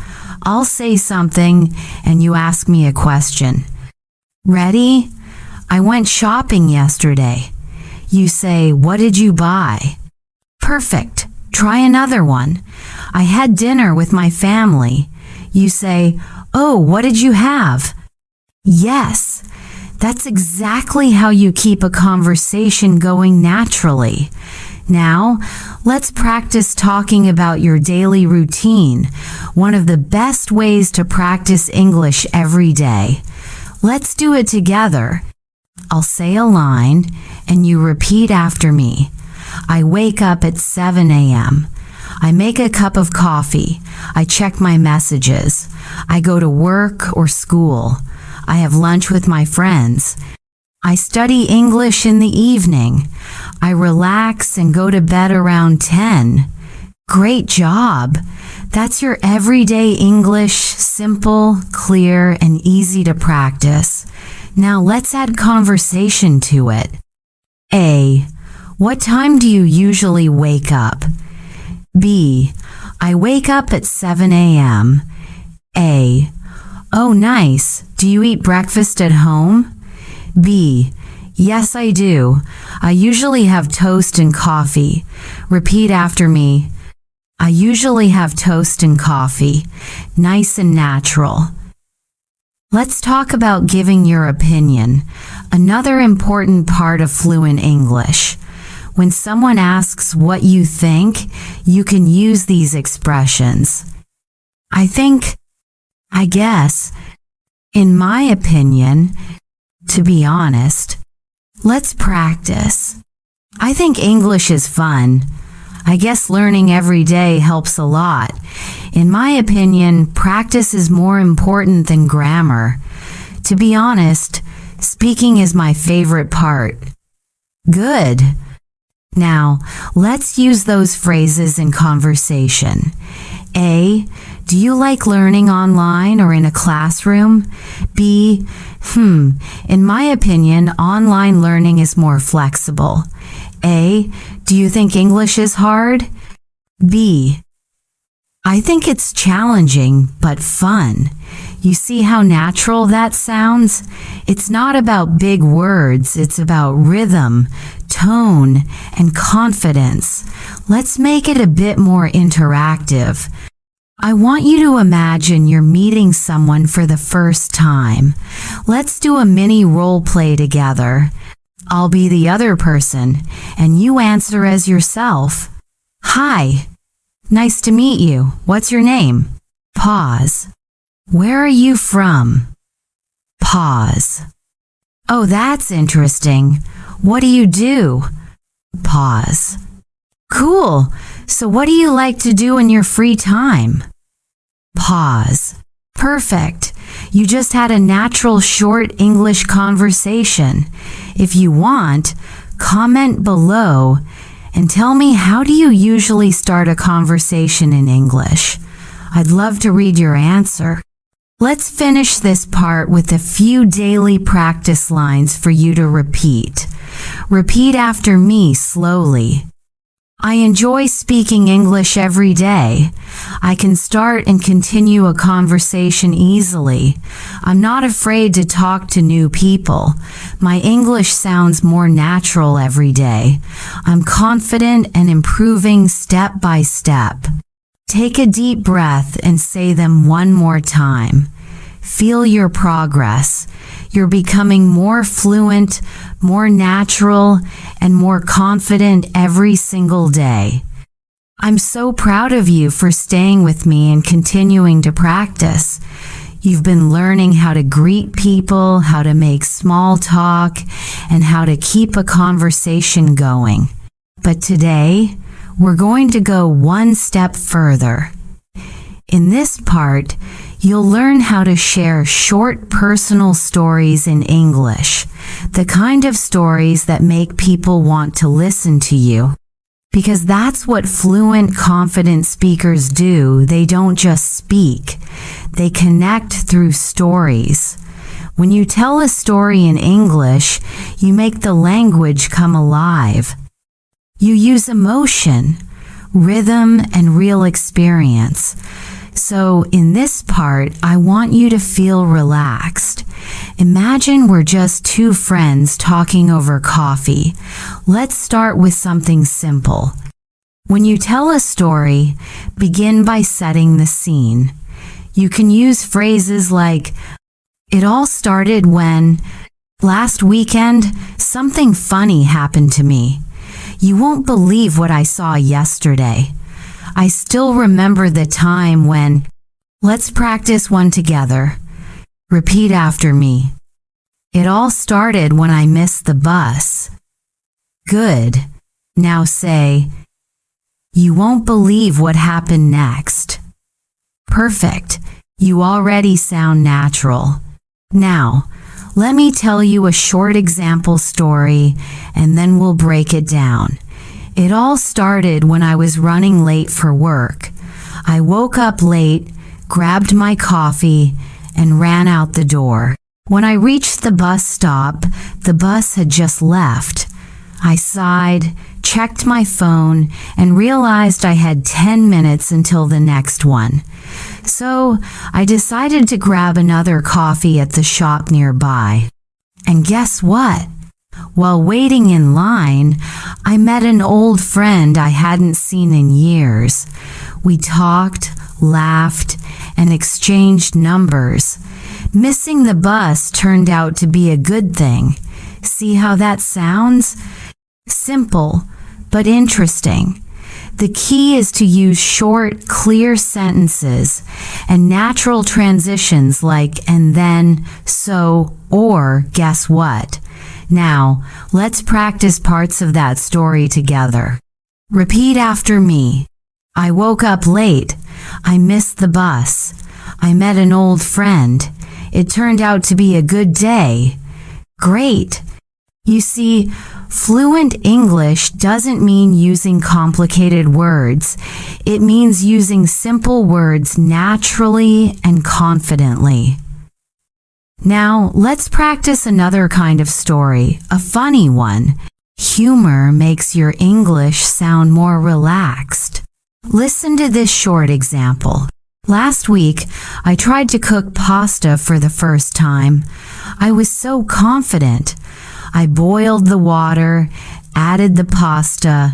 Speaker 1: I'll say something, and you ask me a question. Ready? I went shopping yesterday. You say, what did you buy? Perfect. Try another one. I had dinner with my family. You say, oh, what did you have? Yes. That's exactly how you keep a conversation going naturally. Now, let's practice talking about your daily routine, one of the best ways to practice English every day. Let's do it together. I'll say a line, and you repeat after me. I wake up at 7 a.m. I make a cup of coffee. I check my messages. I go to work or school. I have lunch with my friends. I study English in the evening. I relax and go to bed around 10. Great job! That's your everyday English, simple, clear, and easy to practice. Now let's add conversation to it. A. What time do you usually wake up? B. I wake up at 7 a.m. A. Oh, nice. Do you eat breakfast at home? B. Yes, I do. I usually have toast and coffee. Repeat after me. I usually have toast and coffee. Nice and natural. Let's talk about giving your opinion, another important part of fluent English. When someone asks what you think, you can use these expressions. I think, I guess, in my opinion, to be honest. Let's practice. I think English is fun. I guess learning every day helps a lot. In my opinion, practice is more important than grammar. To be honest, speaking is my favorite part. Good. Now, let's use those phrases in conversation. A. Do you like learning online or in a classroom? B. In my opinion, online learning is more flexible. A. Do you think English is hard? B. I think it's challenging, but fun. You see how natural that sounds? It's not about big words, it's about rhythm, tone, and confidence. Let's make it a bit more interactive. I want you to imagine you're meeting someone for the first time. Let's do a mini role play together. I'll be the other person, and you answer as yourself. Hi. Nice to meet you. What's your name? Pause. Where are you from? Pause. Oh, that's interesting. What do you do? Pause. Cool. So what do you like to do in your free time? Pause. Perfect. You just had a natural short English conversation. If you want, comment below and tell me, how do you usually start a conversation in English? I'd love to read your answer. Let's finish this part with a few daily practice lines for you to repeat. Repeat after me slowly. I enjoy speaking English every day. I can start and continue a conversation easily. I'm not afraid to talk to new people. My English sounds more natural every day. I'm confident and improving step by step. Take a deep breath and say them one more time. Feel your progress. You're becoming more fluent, more natural, and more confident every single day. I'm so proud of you for staying with me and continuing to practice. You've been learning how to greet people, how to make small talk, and how to keep a conversation going. But today, we're going to go one step further. In this part, you'll learn how to share short personal stories in English, the kind of stories that make people want to listen to you. Because that's what fluent, confident speakers do. They don't just speak. They connect through stories. When you tell a story in English, you make the language come alive. You use emotion, rhythm, and real experience. So in this part, I want you to feel relaxed. Imagine we're just two friends talking over coffee. Let's start with something simple. When you tell a story, begin by setting the scene. You can use phrases like, it all started when, last weekend, something funny happened to me. You won't believe what I saw yesterday. I still remember the time when, let's practice one together. Repeat after me. It all started when I missed the bus. Good. Now say, You won't believe what happened next. Perfect. You already sound natural. Now, let me tell you a short example story, and then we'll break it down. It all started when I was running late for work. I woke up late, grabbed my coffee, and ran out the door. When I reached the bus stop, the bus had just left. I sighed, checked my phone, and realized I had 10 minutes until the next one. So I decided to grab another coffee at the shop nearby. And guess what? While waiting in line, I met an old friend I hadn't seen in years. We talked, laughed, and exchanged numbers. Missing the bus turned out to be a good thing. See how that sounds? Simple, but interesting. The key is to use short, clear sentences and natural transitions like and then, so, or guess what. Now, let's practice parts of that story together. Repeat after me. I woke up late. I missed the bus. I met an old friend. It turned out to be a good day. Great. You see, fluent English doesn't mean using complicated words. It means using simple words naturally and confidently. Now, let's practice another kind of story, a funny one. Humor makes your English sound more relaxed. Listen to this short example. Last week, I tried to cook pasta for the first time. I was so confident. I boiled the water, added the pasta,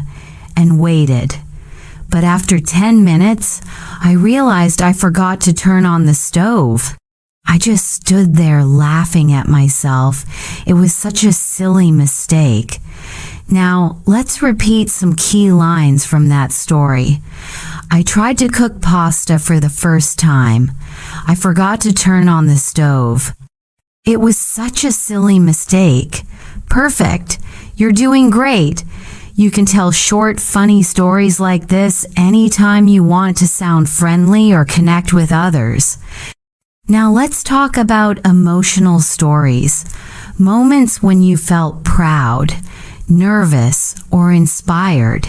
Speaker 1: and waited. But after 10 minutes, I realized I forgot to turn on the stove. I just stood there laughing at myself. It was such a silly mistake. Now, let's repeat some key lines from that story. I tried to cook pasta for the first time. I forgot to turn on the stove. It was such a silly mistake. Perfect. You're doing great. You can tell short, funny stories like this anytime you want to sound friendly or connect with others. Now let's talk about emotional stories. Moments when you felt proud, nervous, or inspired.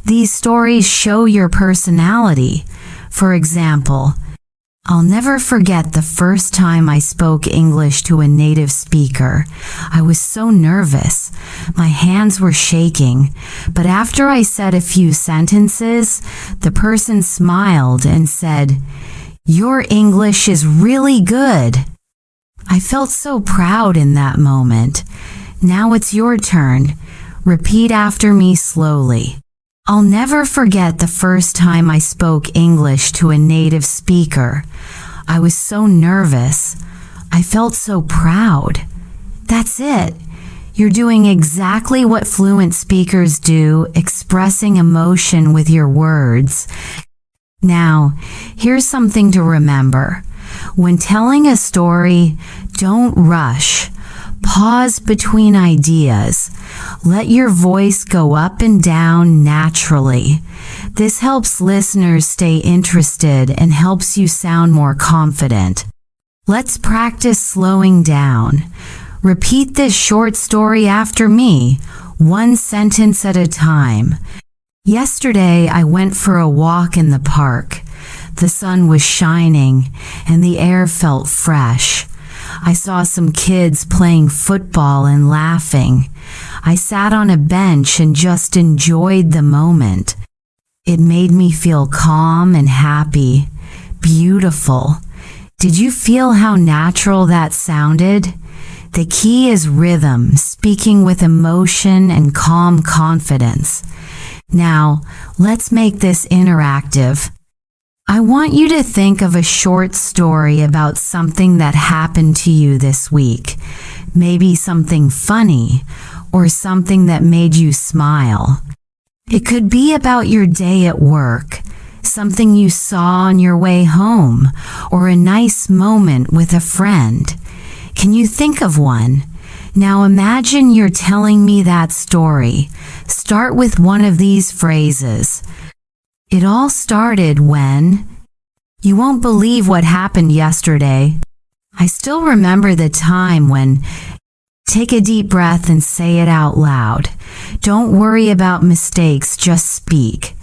Speaker 1: These stories show your personality. For example, I'll never forget the first time I spoke English to a native speaker. I was so nervous. My hands were shaking. But after I said a few sentences, the person smiled and said, "Your English is really good." I felt so proud in that moment. Now it's your turn. Repeat after me slowly. I'll never forget the first time I spoke English to a native speaker. I was so nervous. I felt so proud. That's it. You're doing exactly what fluent speakers do, expressing emotion with your words. Now, here's something to remember. When telling a story, don't rush. Pause between ideas. Let your voice go up and down naturally. This helps listeners stay interested and helps you sound more confident. Let's practice slowing down. Repeat this short story after me, one sentence at a time. Yesterday, I went for a walk in the park. The sun was shining and the air felt fresh. I saw some kids playing football and laughing. I sat on a bench and just enjoyed the moment. It made me feel calm and happy. Beautiful. Did you feel how natural that sounded? The key is rhythm, speaking with emotion and calm confidence. Now, let's make this interactive. I want you to think of a short story about something that happened to you this week. Maybe something funny or something that made you smile. It could be about your day at work, something you saw on your way home, or a nice moment with a friend. Can you think of one? Now imagine you're telling me that story. Start with one of these phrases. It all started when... You won't believe what happened yesterday. I still remember the time when... Take a deep breath and say it out loud. Don't worry about mistakes, just speak.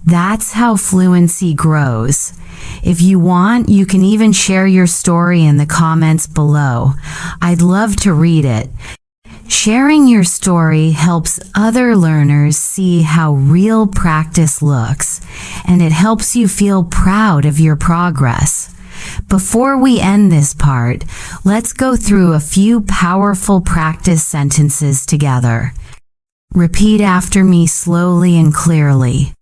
Speaker 1: That's how fluency grows. If you want, you can even share your story in the comments below. I'd love to read it. Sharing your story helps other learners see how real practice looks, and it helps you feel proud of your progress. Before we end this part, let's go through a few powerful practice sentences together. Repeat after me slowly and clearly.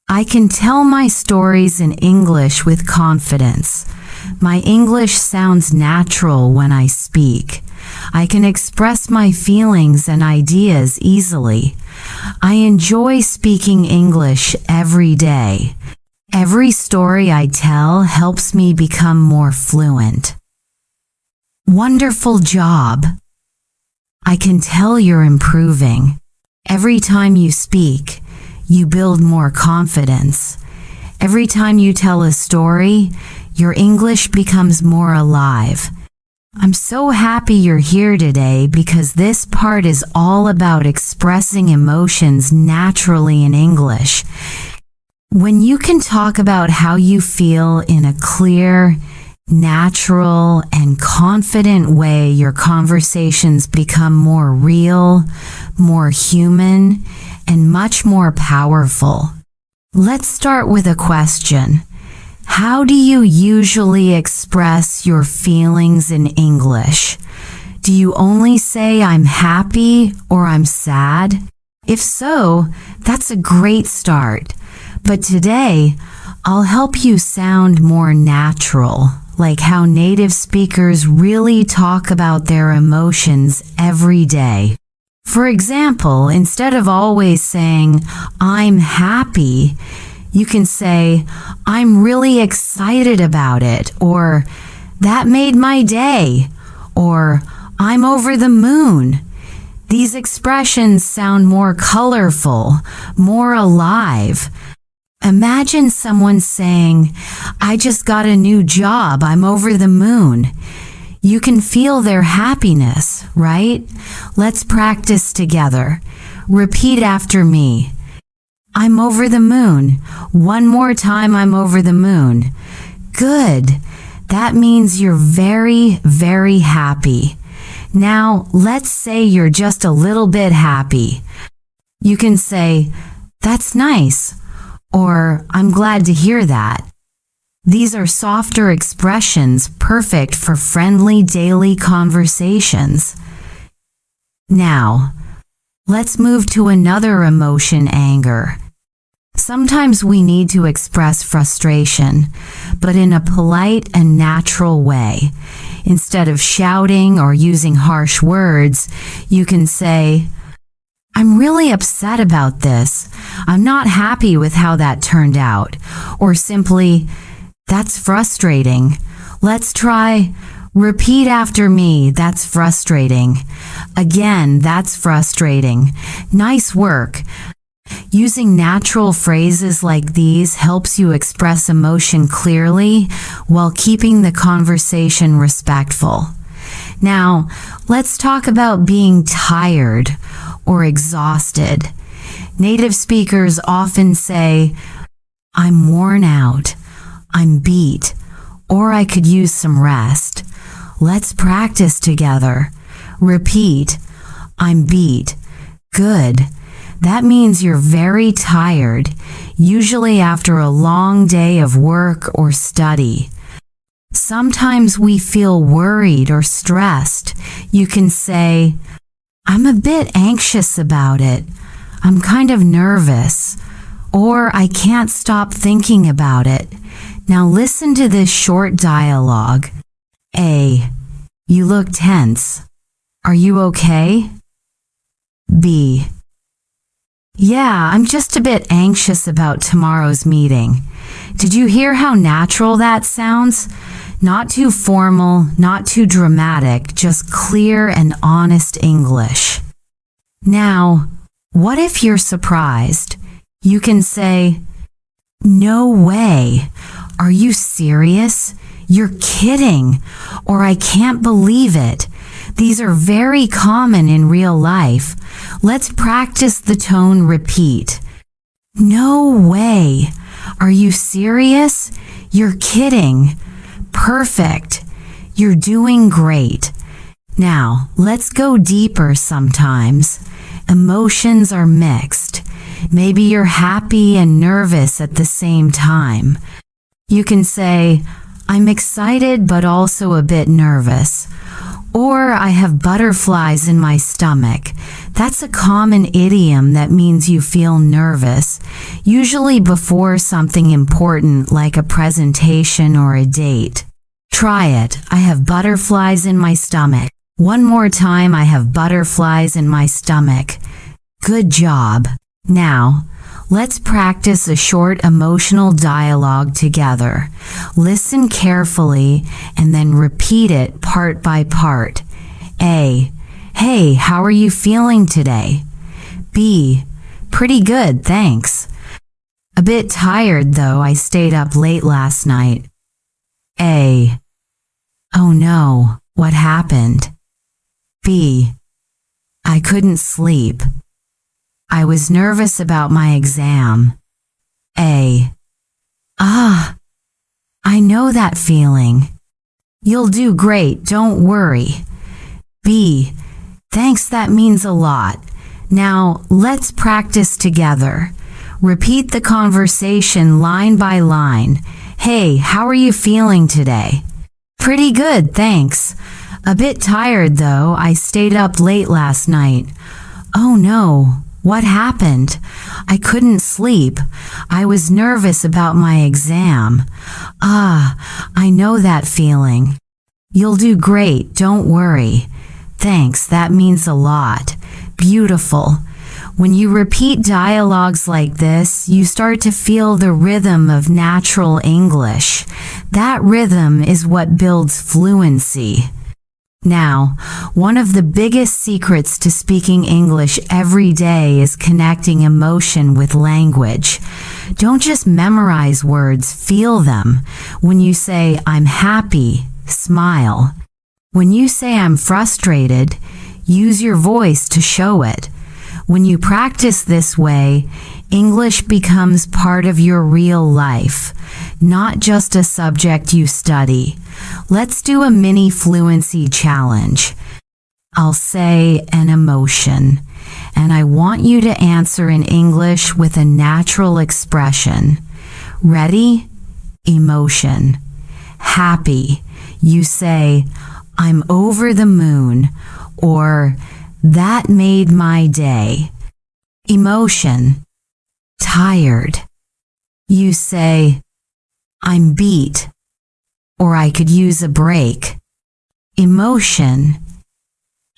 Speaker 1: I can tell my stories in English with confidence. My English sounds natural when I speak. I can express my feelings and ideas easily. I enjoy speaking English every day. Every story I tell helps me become more fluent. Wonderful job! I can tell you're improving. Every time you speak, you build more confidence. Every time you tell a story, your English becomes more alive. I'm so happy you're here today because this part is all about expressing emotions naturally in English. When you can talk about how you feel in a clear, natural, and confident way, your conversations become more real, more human, and much more powerful. Let's start with a question. How do you usually express your feelings in English? Do you only say I'm happy or I'm sad? If so, that's a great start. But today, I'll help you sound more natural, like how native speakers really talk about their emotions every day. For example, instead of always saying, I'm happy, you can say, I'm really excited about it, or that made my day, or I'm over the moon. These expressions sound more colorful, more alive. Imagine someone saying, I just got a new job, I'm over the moon. You can feel their happiness, right? Let's practice together. Repeat after me. I'm over the moon. One more time, I'm over the moon. Good. That means you're very, very happy. Now, let's say you're just a little bit happy. You can say, that's nice, or I'm glad to hear that. These are softer expressions perfect for friendly daily conversations. Now, let's move to another emotion, anger. Sometimes we need to express frustration, but in a polite and natural way. Instead of shouting or using harsh words, you can say, I'm really upset about this. I'm not happy with how that turned out. Or simply, that's frustrating. Let's try, repeat after me, that's frustrating. Again, that's frustrating. Nice work. Using natural phrases like these helps you express emotion clearly while keeping the conversation respectful. Now, let's talk about being tired or exhausted. Native speakers often say, I'm worn out, I'm beat, or I could use some rest. Let's practice together. Repeat, I'm beat. Good. That means you're very tired, usually after a long day of work or study. Sometimes we feel worried or stressed. You can say, I'm a bit anxious about it. I'm kind of nervous. Or I can't stop thinking about it. Now listen to this short dialogue. A. You look tense. Are you okay? B. Yeah, I'm just a bit anxious about tomorrow's meeting. Did you hear how natural that sounds? Not too formal, not too dramatic, just clear and honest English. Now, what if you're surprised? You can say, No way. Are you serious? You're kidding. Or I can't believe it. These are very common in real life. Let's practice the tone repeat. No way. Are you serious? You're kidding. Perfect. You're doing great. Now, let's go deeper sometimes. Emotions are mixed. Maybe you're happy and nervous at the same time. You can say, I'm excited but also a bit nervous. Or I have butterflies in my stomach. That's a common idiom that means you feel nervous, usually before something important like a presentation or a date. Try it. I have butterflies in my stomach. One more time, I have butterflies in my stomach. Good job. Now, let's practice a short emotional dialogue together. Listen carefully and then repeat it part by part. A. Hey, how are you feeling today? B. Pretty good, thanks. A bit tired though, I stayed up late last night. A. Oh no, what happened? B. I couldn't sleep. I was nervous about my exam. A. Ah, I know that feeling. You'll do great, don't worry. B. Thanks, that means a lot. Now, let's practice together. Repeat the conversation line by line. Hey, how are you feeling today? Pretty good, thanks. A bit tired though, I stayed up late last night. Oh no, what happened? I couldn't sleep. I was nervous about my exam. Ah, I know that feeling. You'll do great, don't worry. Thanks, that means a lot. Beautiful. When you repeat dialogues like this, you start to feel the rhythm of natural English. That rhythm is what builds fluency. Now, one of the biggest secrets to speaking English every day is connecting emotion with language. Don't just memorize words, feel them. When you say, I'm happy, smile. When you say, I'm frustrated, use your voice to show it. When you practice this way, English becomes part of your real life, not just a subject you study. Let's do a mini fluency challenge. I'll say an emotion, and I want you to answer in English with a natural expression. Ready? Emotion. Happy. You say, I'm over the moon, or that made my day. Emotion. Tired. You say, I'm beat, or I could use a break. Emotion.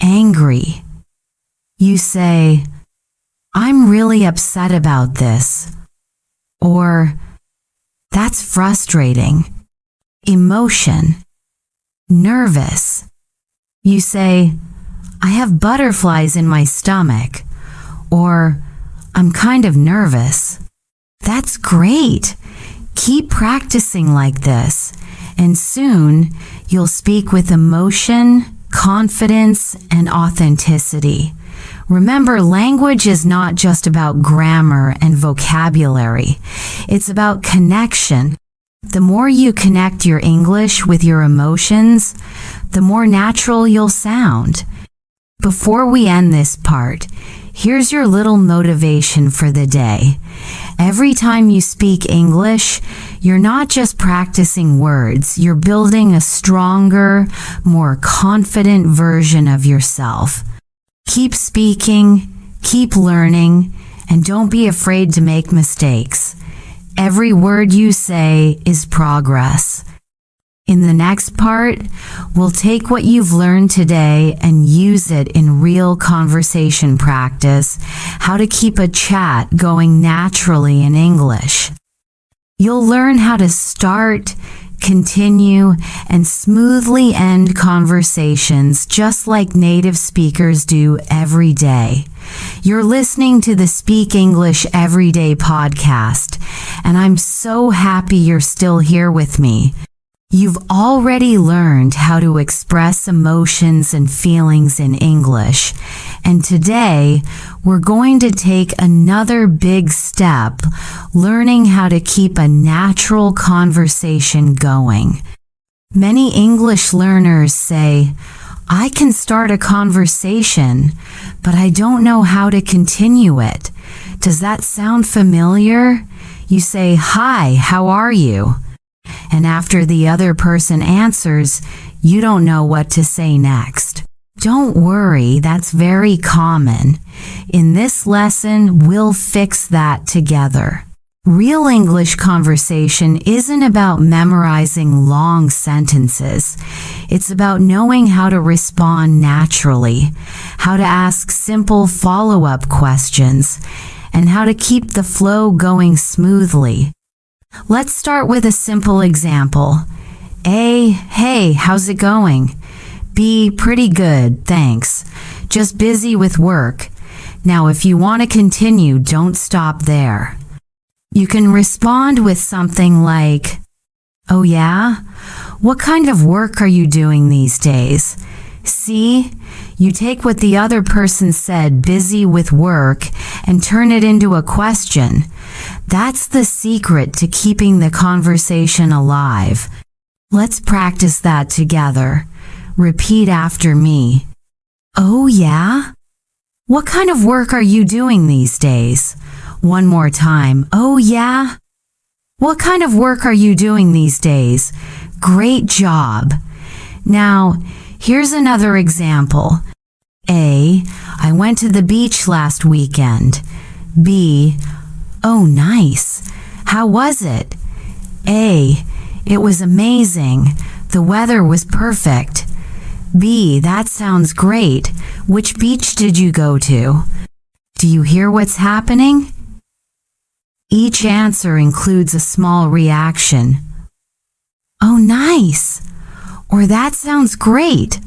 Speaker 1: Angry. You say, I'm really upset about this, or that's frustrating. Emotion. Nervous. You say, I have butterflies in my stomach, or I'm kind of nervous. That's great. Keep practicing like this, and soon you'll speak with emotion, confidence, and authenticity. Remember, language is not just about grammar and vocabulary. It's about connection. The more you connect your English with your emotions, the more natural you'll sound. Before we end this part, here's your little motivation for the day. Every time you speak English, you're not just practicing words, you're building a stronger, more confident version of yourself. Keep speaking, keep learning, and don't be afraid to make mistakes. Every word you say is progress. In the next part, we'll take what you've learned today and use it in real conversation practice, how to keep a chat going naturally in English. You'll learn how to start, continue, and smoothly end conversations just like native speakers do every day. You're listening to the Speak English Everyday podcast, and I'm so happy you're still here with me. You've already learned how to express emotions and feelings in English, and today we're going to take another big step, learning how to keep a natural conversation going. Many English learners say, "I can start a conversation, but I don't know how to continue it." Does that sound familiar? You say, "Hi, how are you?" And after the other person answers, you don't know what to say next. Don't worry, that's very common. In this lesson, we'll fix that together. Real English conversation isn't about memorizing long sentences. It's about knowing how to respond naturally, how to ask simple follow-up questions, and how to keep the flow going smoothly. Let's start with a simple example. A, "Hey, how's it going?" B, "Pretty good, thanks. Just busy with work." Now, if you want to continue, don't stop there. You can respond with something like, "Oh yeah? What kind of work are you doing these days?" See, you take what the other person said, busy with work, and turn it into a question. That's the secret to keeping the conversation alive. Let's practice that together. Repeat after me. "Oh yeah? What kind of work are you doing these days?" One more time. "Oh yeah? What kind of work are you doing these days?" Great job. Now, here's another example. A, "I went to the beach last weekend." B, "Oh, nice. How was it?" A, "It was amazing. The weather was perfect." B, "That sounds great. Which beach did you go to?" Do you hear what's happening? Each answer includes a small reaction. "Oh, nice," or "That sounds great,"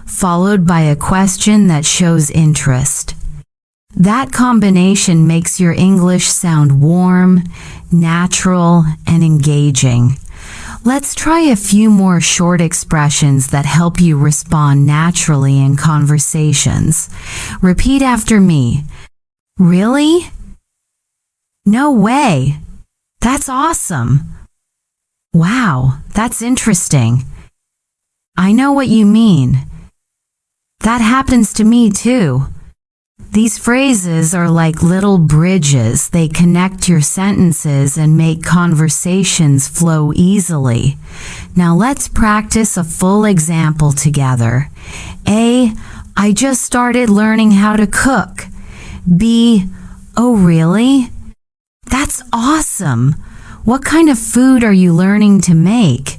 Speaker 1: followed by a question that shows interest. That combination makes your English sound warm, natural, and engaging. Let's try a few more short expressions that help you respond naturally in conversations. Repeat after me. "Really? No way. That's awesome. Wow, that's interesting. I know what you mean. That happens to me too." These phrases are like little bridges. They connect your sentences and make conversations flow easily. Now let's practice a full example together. A, "I just started learning how to cook." B, "Oh really? That's awesome. What kind of food are you learning to make?"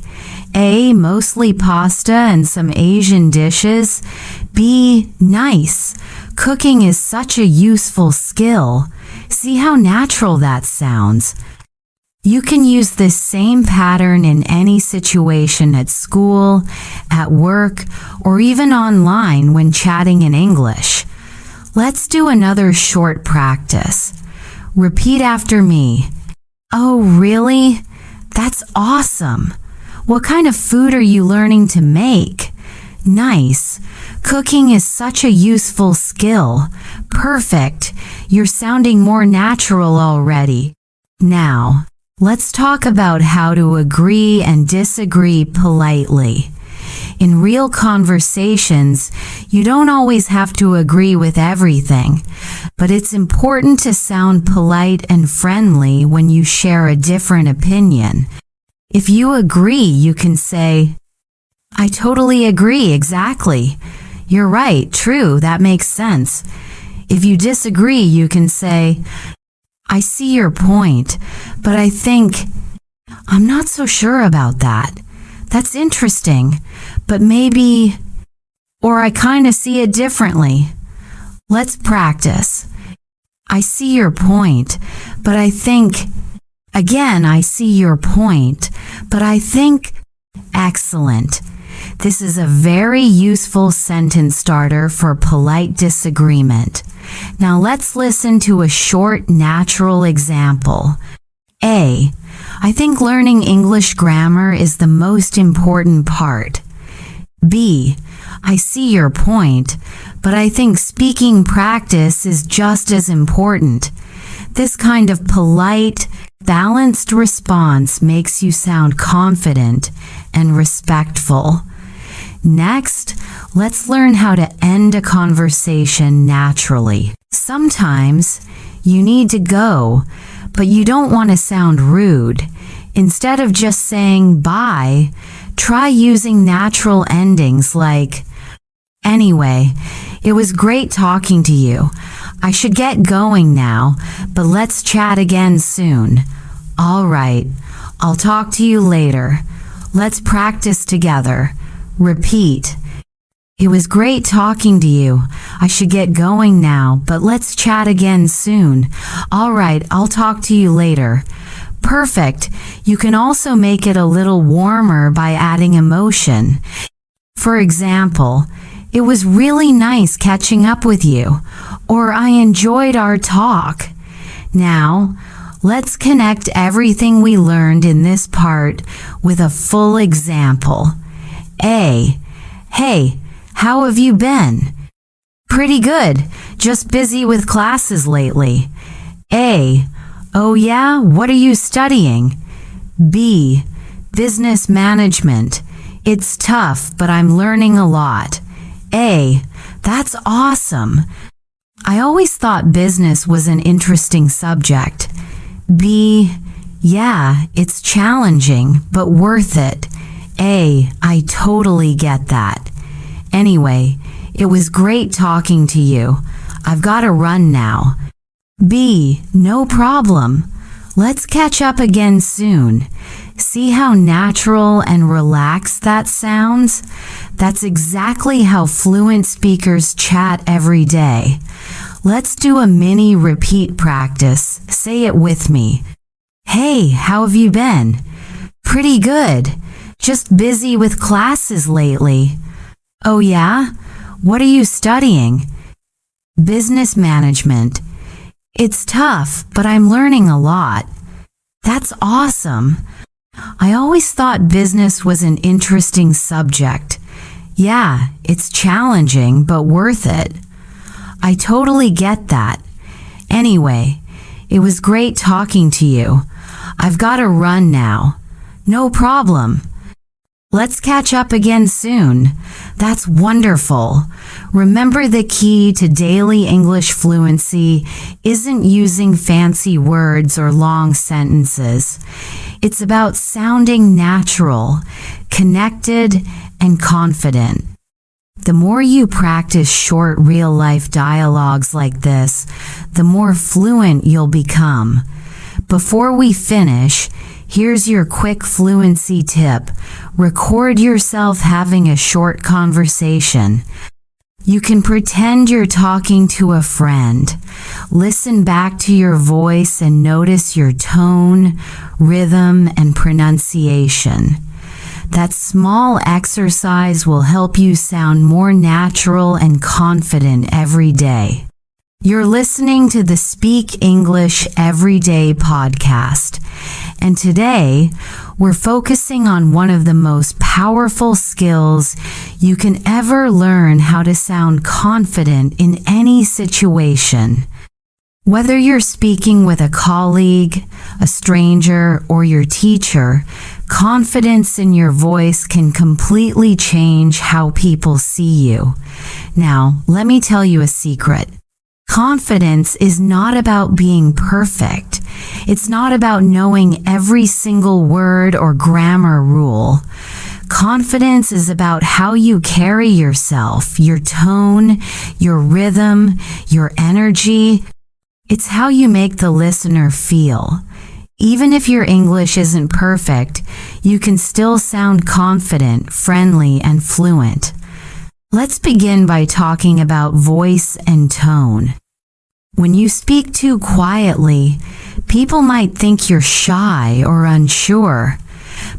Speaker 1: A, "Mostly pasta and some Asian dishes." B, "Nice. Cooking is such a useful skill." See how natural that sounds? You can use this same pattern in any situation at school, at work, or even online when chatting in English. Let's do another short practice. Repeat after me. "Oh, really? That's awesome. What kind of food are you learning to make?" "Nice. Cooking is such a useful skill." Perfect. You're sounding more natural already. Now, let's talk about how to agree and disagree politely. In real conversations, you don't always have to agree with everything, but it's important to sound polite and friendly when you share a different opinion. If you agree, you can say, "I totally agree, exactly. You're right, true, that makes sense." If you disagree, you can say, "I see your point, but I think I'm not so sure about that. That's interesting, but maybe," or "I kind of see it differently." Let's practice. "I see your point, but I think," again, "I see your point, but I think," Excellent. This is a very useful sentence starter for polite disagreement. Now let's listen to a short, natural example. A. I think learning English grammar is the most important part. B. I see your point, but I think speaking practice is just as important. This kind of polite, balanced response makes you sound confident and respectful. Next, let's learn how to end a conversation naturally. Sometimes you need to go, but you don't want to sound rude. Instead of just saying bye, try using natural endings like, "Anyway, it was great talking to you. I should get going now, but let's chat again soon. All right, I'll talk to you later. Let's practice together." Repeat. "It was great talking to you. I should get going now, but let's chat again soon. All right, I'll talk to you later." Perfect. You can also make it a little warmer by adding emotion. For example, "It was really nice catching up with you," or "I enjoyed our talk." Now, let's connect everything we learned in this part with a full example. A. Hey, how have you been? Pretty good, just busy with classes lately. A. Oh yeah, what are you studying? B. Business management. It's tough, but I'm learning a lot. A. That's awesome. I always thought business was an interesting subject. B. Yeah, it's challenging, but worth it. A. I totally get that. Anyway, it was great talking to you. I've got to run now. B. No problem. Let's catch up again soon. See how natural and relaxed that sounds? That's exactly how fluent speakers chat every day. Let's do a mini repeat practice. Say it with me. Hey, how have you been? Pretty good. Just busy with classes lately. Oh yeah? What are you studying? Business management. It's tough, but I'm learning a lot. That's awesome. I always thought business was an interesting subject. Yeah, it's challenging, but worth it. I totally get that. Anyway, it was great talking to you. I've got to run now. No problem. Let's catch up again soon. That's wonderful. Remember, the key to daily English fluency isn't using fancy words or long sentences. It's about sounding natural, connected, and confident. The more you practice short real-life dialogues like this, the more fluent you'll become. Before we finish, here's your quick fluency tip. Record yourself having a short conversation. You can pretend you're talking to a friend. Listen back to your voice and notice your tone, rhythm, and pronunciation. That small exercise will help you sound more natural and confident every day. You're listening to the Speak English Everyday podcast, and today we're focusing on one of the most powerful skills you can ever learn: how to sound confident in any situation. Whether you're speaking with a colleague, a stranger, or your teacher, confidence in your voice can completely change how people see you. Now, let me tell you a secret. Confidence is not about being perfect. It's not about knowing every single word or grammar rule. Confidence is about how you carry yourself, your tone, your rhythm, your energy. It's how you make the listener feel. Even if your English isn't perfect, you can still sound confident, friendly, and fluent. Let's begin by talking about voice and tone. When you speak too quietly, people might think you're shy or unsure.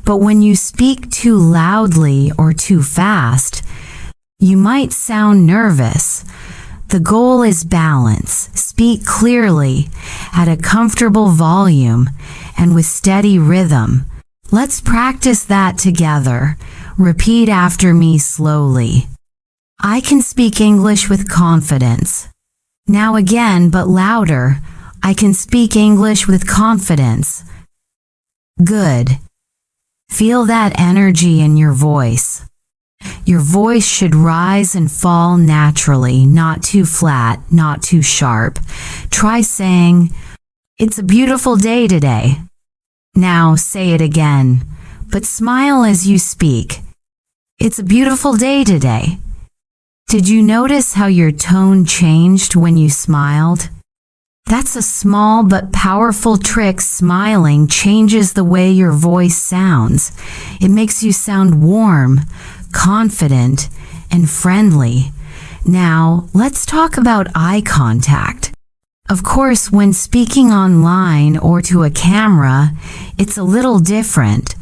Speaker 1: But when you speak too loudly or too fast, you might sound nervous. The goal is balance. Speak clearly, at a comfortable volume, and with steady rhythm. Let's practice that together. Repeat after me slowly. I can speak English with confidence. Now again, but louder. I can speak English with confidence. Good. Feel that energy in your voice. Your voice should rise and fall naturally, not too flat, not too sharp. Try saying, "It's a beautiful day today." Now say it again, but smile as you speak. "It's a beautiful day today." Did you notice how your tone changed when you smiled? That's a small but powerful trick. Smiling changes the way your voice sounds. It makes you sound warm, confident, and friendly. Now, let's talk about eye contact. Of course, when speaking online or to a camera, it's a little different.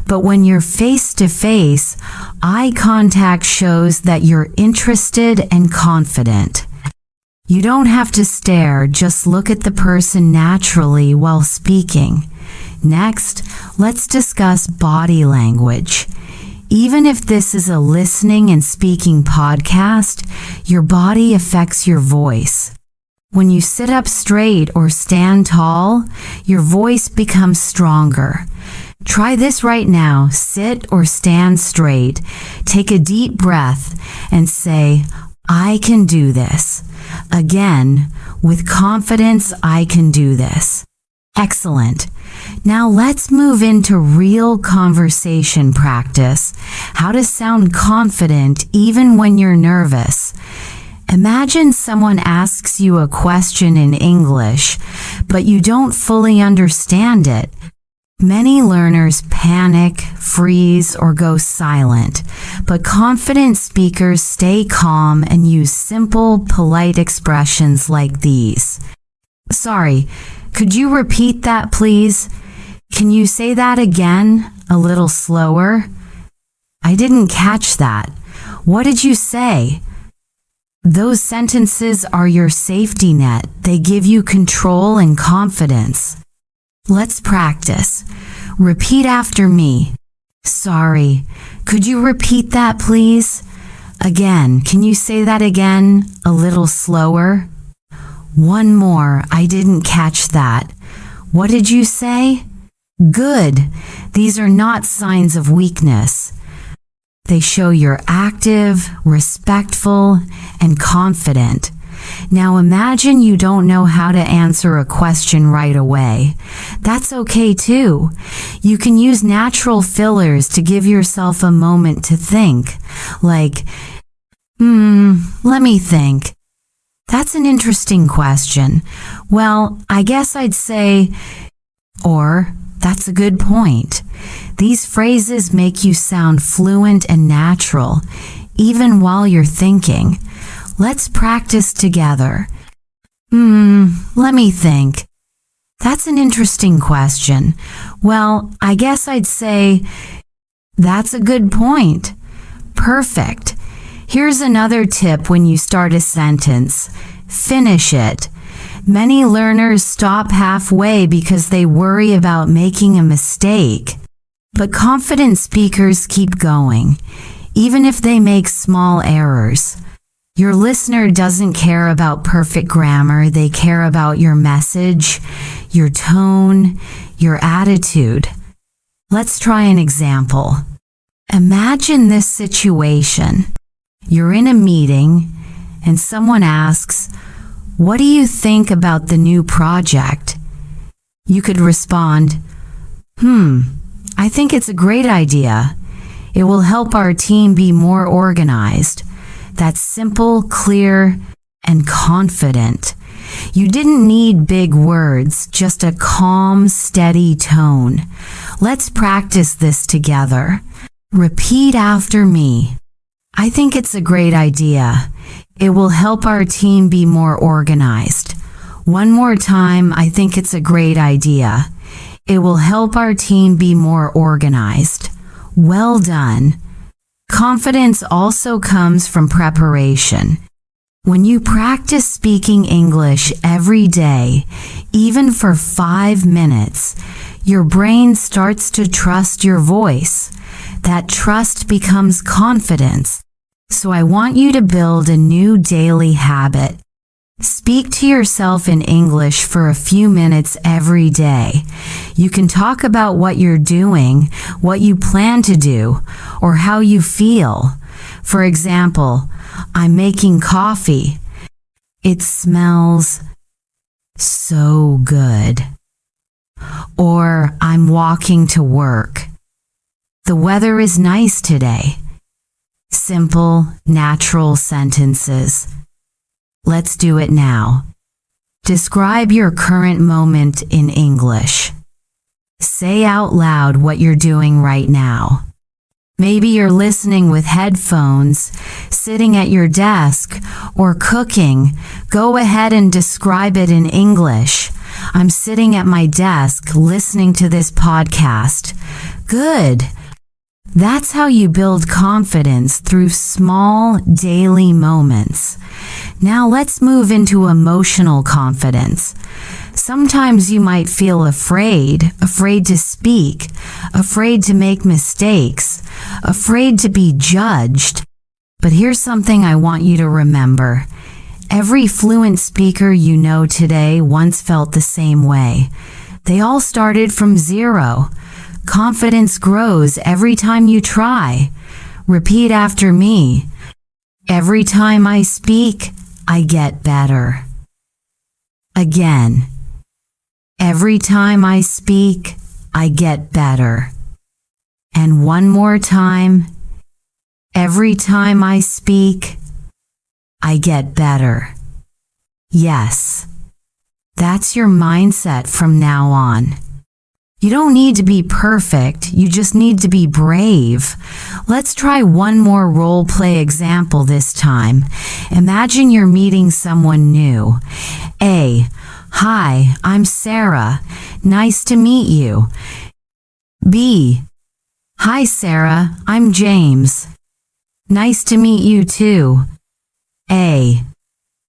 Speaker 1: But when you're face to face, eye contact shows that you're interested and confident. You don't have to stare, just look at the person naturally while speaking. Next, let's discuss body language. Even if this is a listening and speaking podcast, your body affects your voice. When you sit up straight or stand tall, your voice becomes stronger. Try this right now. Sit or stand straight. Take a deep breath and say, "I can do this." Again, with confidence, "I can do this." Excellent. Now let's move into real conversation practice. How to sound confident even when you're nervous. Imagine someone asks you a question in English, but you don't fully understand it. Many learners panic, freeze, or go silent, but confident speakers stay calm and use simple, polite expressions like these. "Sorry, could you repeat that, please? Can you say that again, a little slower? I didn't catch that. What did you say?" Those sentences are your safety net. They give you control and confidence. Let's practice. Repeat after me. "Sorry, could you repeat that, please? Again, can you say that again, a little slower? One more, I didn't catch that. What did you say?" Good. These are not signs of weakness. They show you're active, respectful, and confident. Now imagine you don't know how to answer a question right away. That's okay too. You can use natural fillers to give yourself a moment to think. Like, let me think. That's an interesting question. Well, I guess I'd say, or, that's a good point. These phrases make you sound fluent and natural, even while you're thinking. Let's practice together. Let me think. That's an interesting question. Well, I guess I'd say, that's a good point. Perfect. Here's another tip when you start a sentence. Finish it. Many learners stop halfway because they worry about making a mistake. But confident speakers keep going, even if they make small errors. Your listener doesn't care about perfect grammar. They care about your message, your tone, your attitude. Let's try an example. Imagine this situation. You're in a meeting and someone asks, "What do you think about the new project?" You could respond, I think it's a great idea. It will help our team be more organized. That's simple, clear, and confident. You didn't need big words, just a calm, steady tone. Let's practice this together. Repeat after me. I think it's a great idea. It will help our team be more organized. One more time, I think it's a great idea. It will help our team be more organized. Well done. Confidence also comes from preparation. When you practice speaking English every day, even for 5 minutes, your brain starts to trust your voice. That trust becomes confidence. So I want you to build a new daily habit. Speak to yourself in English for a few minutes every day. You can talk about what you're doing, what you plan to do, or how you feel. For example, I'm making coffee. It smells so good. Or I'm walking to work. The weather is nice today. Simple, natural sentences. Let's do it now. Describe your current moment in English. Say out loud what you're doing right now. Maybe you're listening with headphones, sitting at your desk, or cooking. Go ahead and describe it in English. I'm sitting at my desk listening to this podcast. Good. That's how you build confidence through small daily moments. Now let's move into emotional confidence. Sometimes you might feel afraid to speak, afraid to make mistakes, afraid to be judged. But here's something I want you to remember. Every fluent speaker you know today once felt the same way. They all started from zero. Confidence grows every time you try. Repeat after me. Every time I speak, I get better. Again. Every time I speak, I get better. And one more time. Every time I speak, I get better. Yes. That's your mindset from now on. You don't need to be perfect, you just need to be brave. Let's try one more role play example this time. Imagine you're meeting someone new. A. Hi, I'm Sarah. Nice to meet you. B. Hi Sarah, I'm James. Nice to meet you too. A.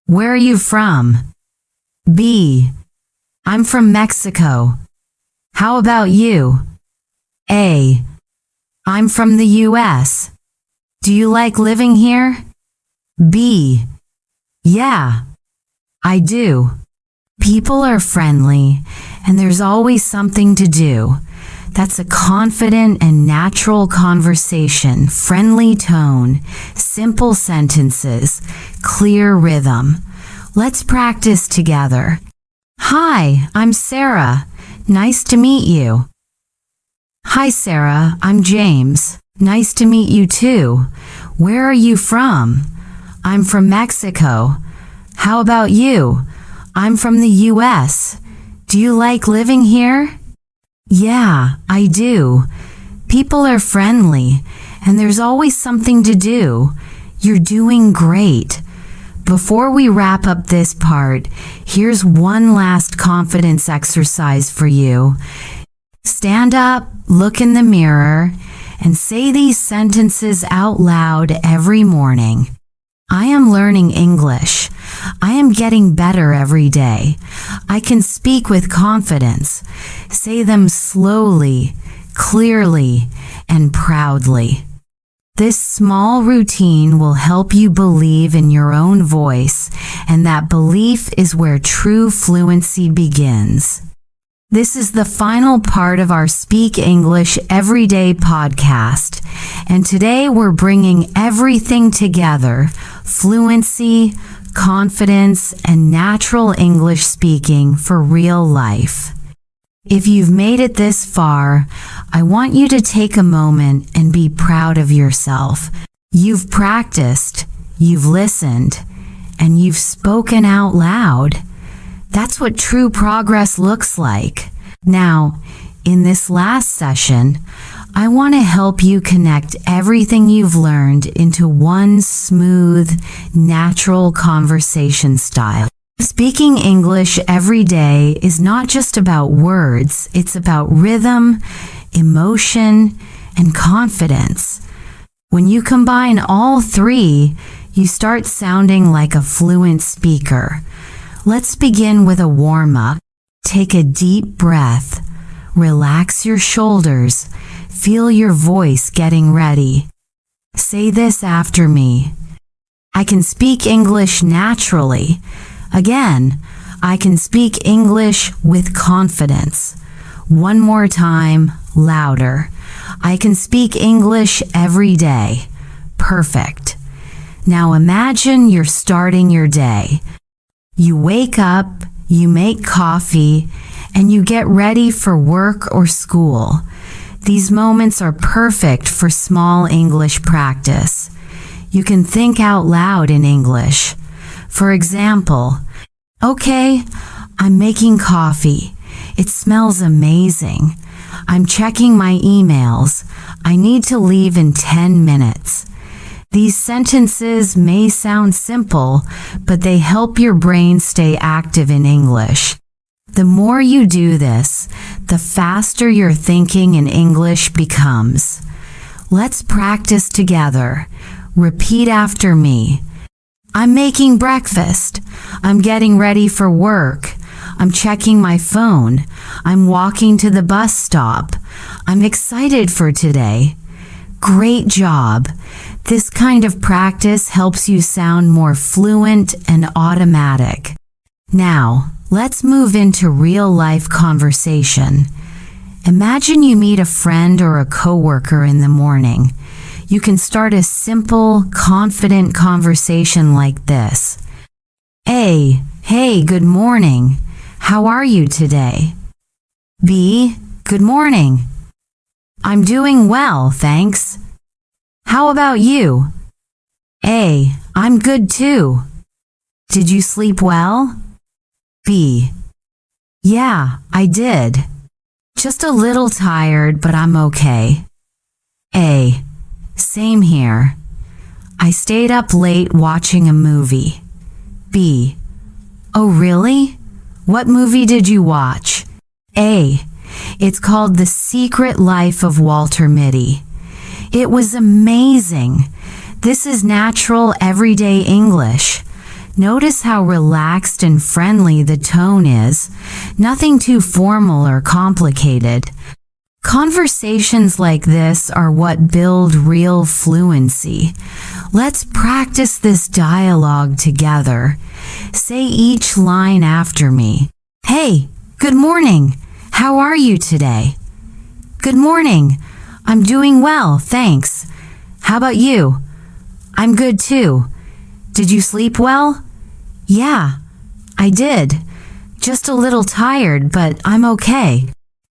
Speaker 1: Where are you from? B. I'm from Mexico. How about you? A. I'm from the US. Do you like living here? B. Yeah, I do. People are friendly, and there's always something to do. That's a confident and natural conversation, friendly tone, simple sentences, clear rhythm. Let's practice together. Hi, I'm Sarah. Nice to meet you. Hi Sarah, I'm James. Nice to meet you too. Where are you from? I'm from Mexico. How about you? I'm from the US. Do you like living here? Yeah, I do. People are friendly, and there's always something to do. You're doing great. Before we wrap up this part, here's one last confidence exercise for you. Stand up, look in the mirror, and say these sentences out loud every morning. I am learning English. I am getting better every day. I can speak with confidence. Say them slowly, clearly, and proudly. This small routine will help you believe in your own voice, and that belief is where true fluency begins. This is the final part of our Speak English Everyday podcast, and today we're bringing everything together: fluency, confidence, and natural English speaking for real life. If you've made it this far, I want you to take a moment and be proud of yourself. You've practiced, you've listened, and you've spoken out loud. That's what true progress looks like. Now, in this last session, I want to help you connect everything you've learned into one smooth, natural conversation style. Speaking English every day is not just about words, it's about rhythm, emotion, and confidence. When you combine all three, you start sounding like a fluent speaker. Let's begin with a warm-up. Take a deep breath. Relax your shoulders. Feel your voice getting ready. Say this after me. I can speak English naturally. Again, I can speak English with confidence. One more time, louder. I can speak English every day. Perfect. Now imagine you're starting your day. You wake up, you make coffee, and you get ready for work or school. These moments are perfect for small English practice. You can think out loud in English. For example, okay, I'm making coffee. It smells amazing. I'm checking my emails. I need to leave in 10 minutes. These sentences may sound simple, but they help your brain stay active in English. The more you do this, the faster your thinking in English becomes. Let's practice together. Repeat after me. I'm making breakfast. I'm getting ready for work. I'm checking my phone. I'm walking to the bus stop. I'm excited for today. Great job. This kind of practice helps you sound more fluent and automatic. Now, let's move into real-life conversation. Imagine you meet a friend or a coworker in the morning. You can start a simple, confident conversation like this. A, hey, good morning. How are you today? B, good morning. I'm doing well, thanks. How about you? A, I'm good too. Did you sleep well? B, yeah, I did. Just a little tired, but I'm okay. A, same here. I stayed up late watching a movie. B, oh really? What movie did you watch? A, it's called The Secret Life of Walter Mitty. It was amazing. This is natural, everyday English. Notice how relaxed and friendly the tone is. Nothing too formal or complicated. Conversations like this are what build real fluency. Let's practice this dialogue together. Say each line after me. Hey, good morning. How are you today? Good morning. I'm doing well, thanks. How about you? I'm good too. Did you sleep well? Yeah, I did. Just a little tired, but I'm okay.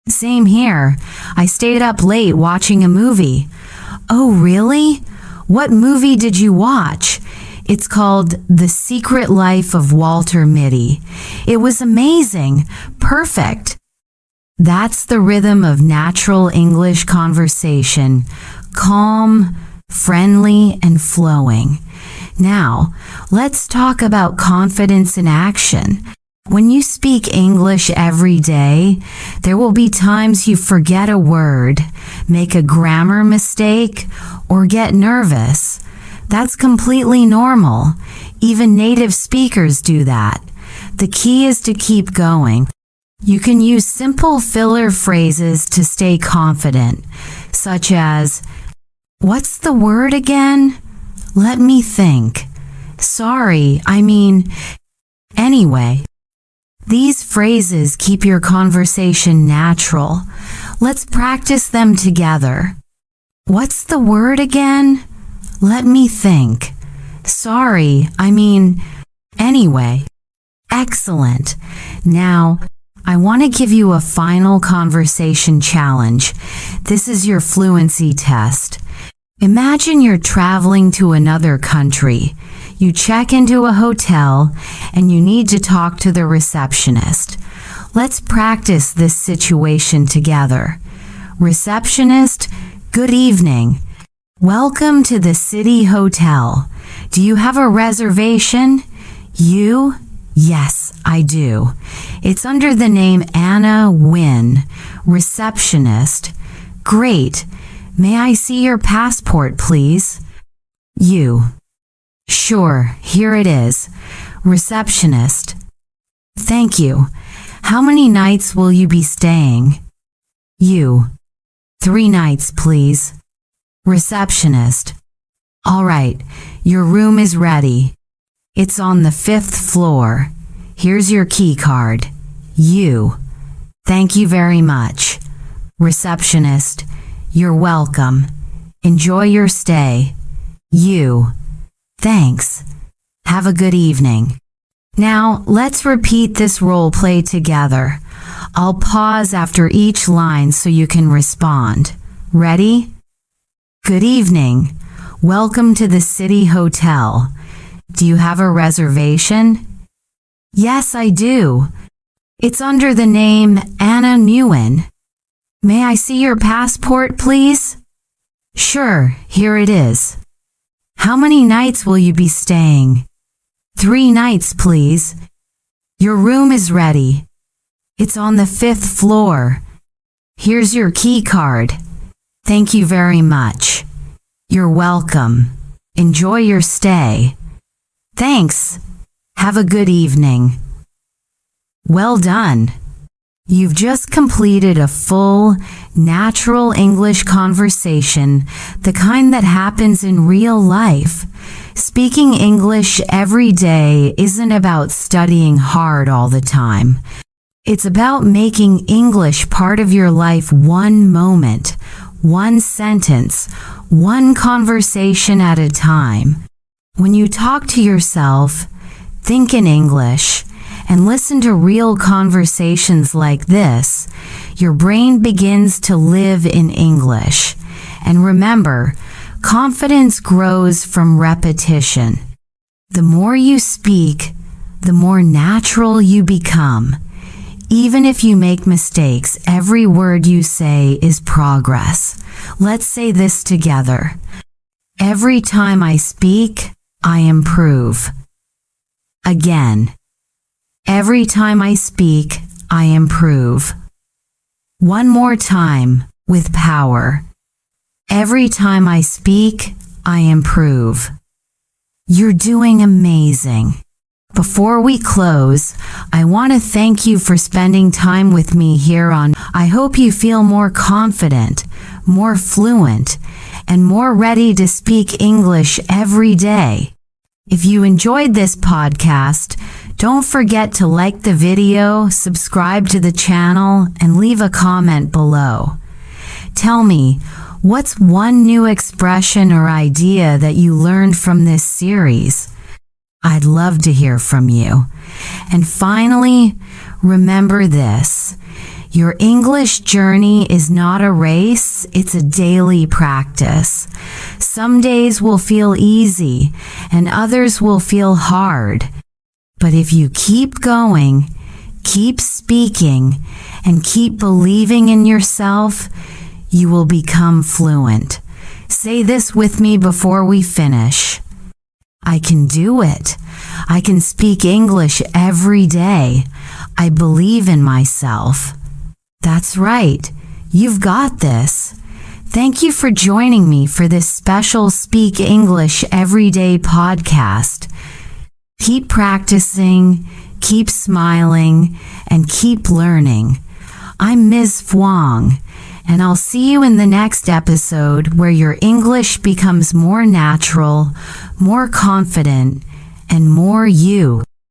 Speaker 1: Same here. I stayed up late watching a movie. Oh, really? What movie did you watch? It's called The Secret Life of Walter Mitty. It was amazing. Perfect. That's the rhythm of natural English conversation. Calm, friendly, and flowing. Now, let's talk about confidence in action. When you speak English every day, there will be times you forget a word, make a grammar mistake, or get nervous. That's completely normal. Even native speakers do that. The key is to keep going. You can use simple filler phrases to stay confident, such as, what's the word again? Let me think. Sorry, I mean, anyway. These phrases keep your conversation natural. Let's practice them together. What's the word again? Let me think. Sorry, I mean, anyway. Excellent. Now, I want to give you a final conversation challenge. This is your fluency test. Imagine you're traveling to another country. You check into a hotel and you need to talk to the receptionist. Let's practice this situation together. Receptionist, good evening. Welcome to the City Hotel. Do you have a reservation? You? Yes, I do. It's under the name Anna Wynn, receptionist. Great. May I see your passport, please? You. Sure, here it is. Receptionist. Thank you. How many nights will you be staying? You. 3 nights, please. Receptionist. All right, your room is ready. It's on the 5th floor. Here's your key card. You. Thank you very much. Receptionist. You're welcome. Enjoy your stay. You. Thanks. Have a good evening. Now, let's repeat this role play together. I'll pause after each line so you can respond. Ready? Good evening. Welcome to the City Hotel. Do you have a reservation? Yes, I do. It's under the name Anna Nguyen. May I see your passport, please? Sure, here it is. How many nights will you be staying? 3 nights, please. Your room is ready. It's on the 5th floor. Here's your key card. Thank you very much. You're welcome. Enjoy your stay. Thanks. Have a good evening. Well done. You've just completed a full, natural English conversation, the kind that happens in real life. Speaking English every day isn't about studying hard all the time. It's about making English part of your life one moment, one sentence, one conversation at a time. When you talk to yourself, think in English, and listen to real conversations like this, your brain begins to live in English. And remember, confidence grows from repetition. The more you speak, the more natural you become. Even if you make mistakes, every word you say is progress. Let's say this together. Every time I speak, I improve. Again. Every time I speak, I improve. One more time, with power. Every time I speak, I improve. You're doing amazing. Before we close, I want to thank you for spending time with me here on. I hope you feel more confident, more fluent, and more ready to speak English every day. If you enjoyed this podcast, don't forget to like the video, subscribe to the channel, and leave a comment below. Tell me, what's one new expression or idea that you learned from this series? I'd love to hear from you. And finally, remember this. Your English journey is not a race, it's a daily practice. Some days will feel easy, and others will feel hard. But if you keep going, keep speaking, and keep believing in yourself, you will become fluent. Say this with me before we finish. I can do it. I can speak English every day. I believe in myself. That's right. You've got this. Thank you for joining me for this special Speak English Everyday podcast. Keep practicing, keep smiling, and keep learning. I'm Ms. Fuang, and I'll see you in the next episode where your English becomes more natural, more confident, and more you.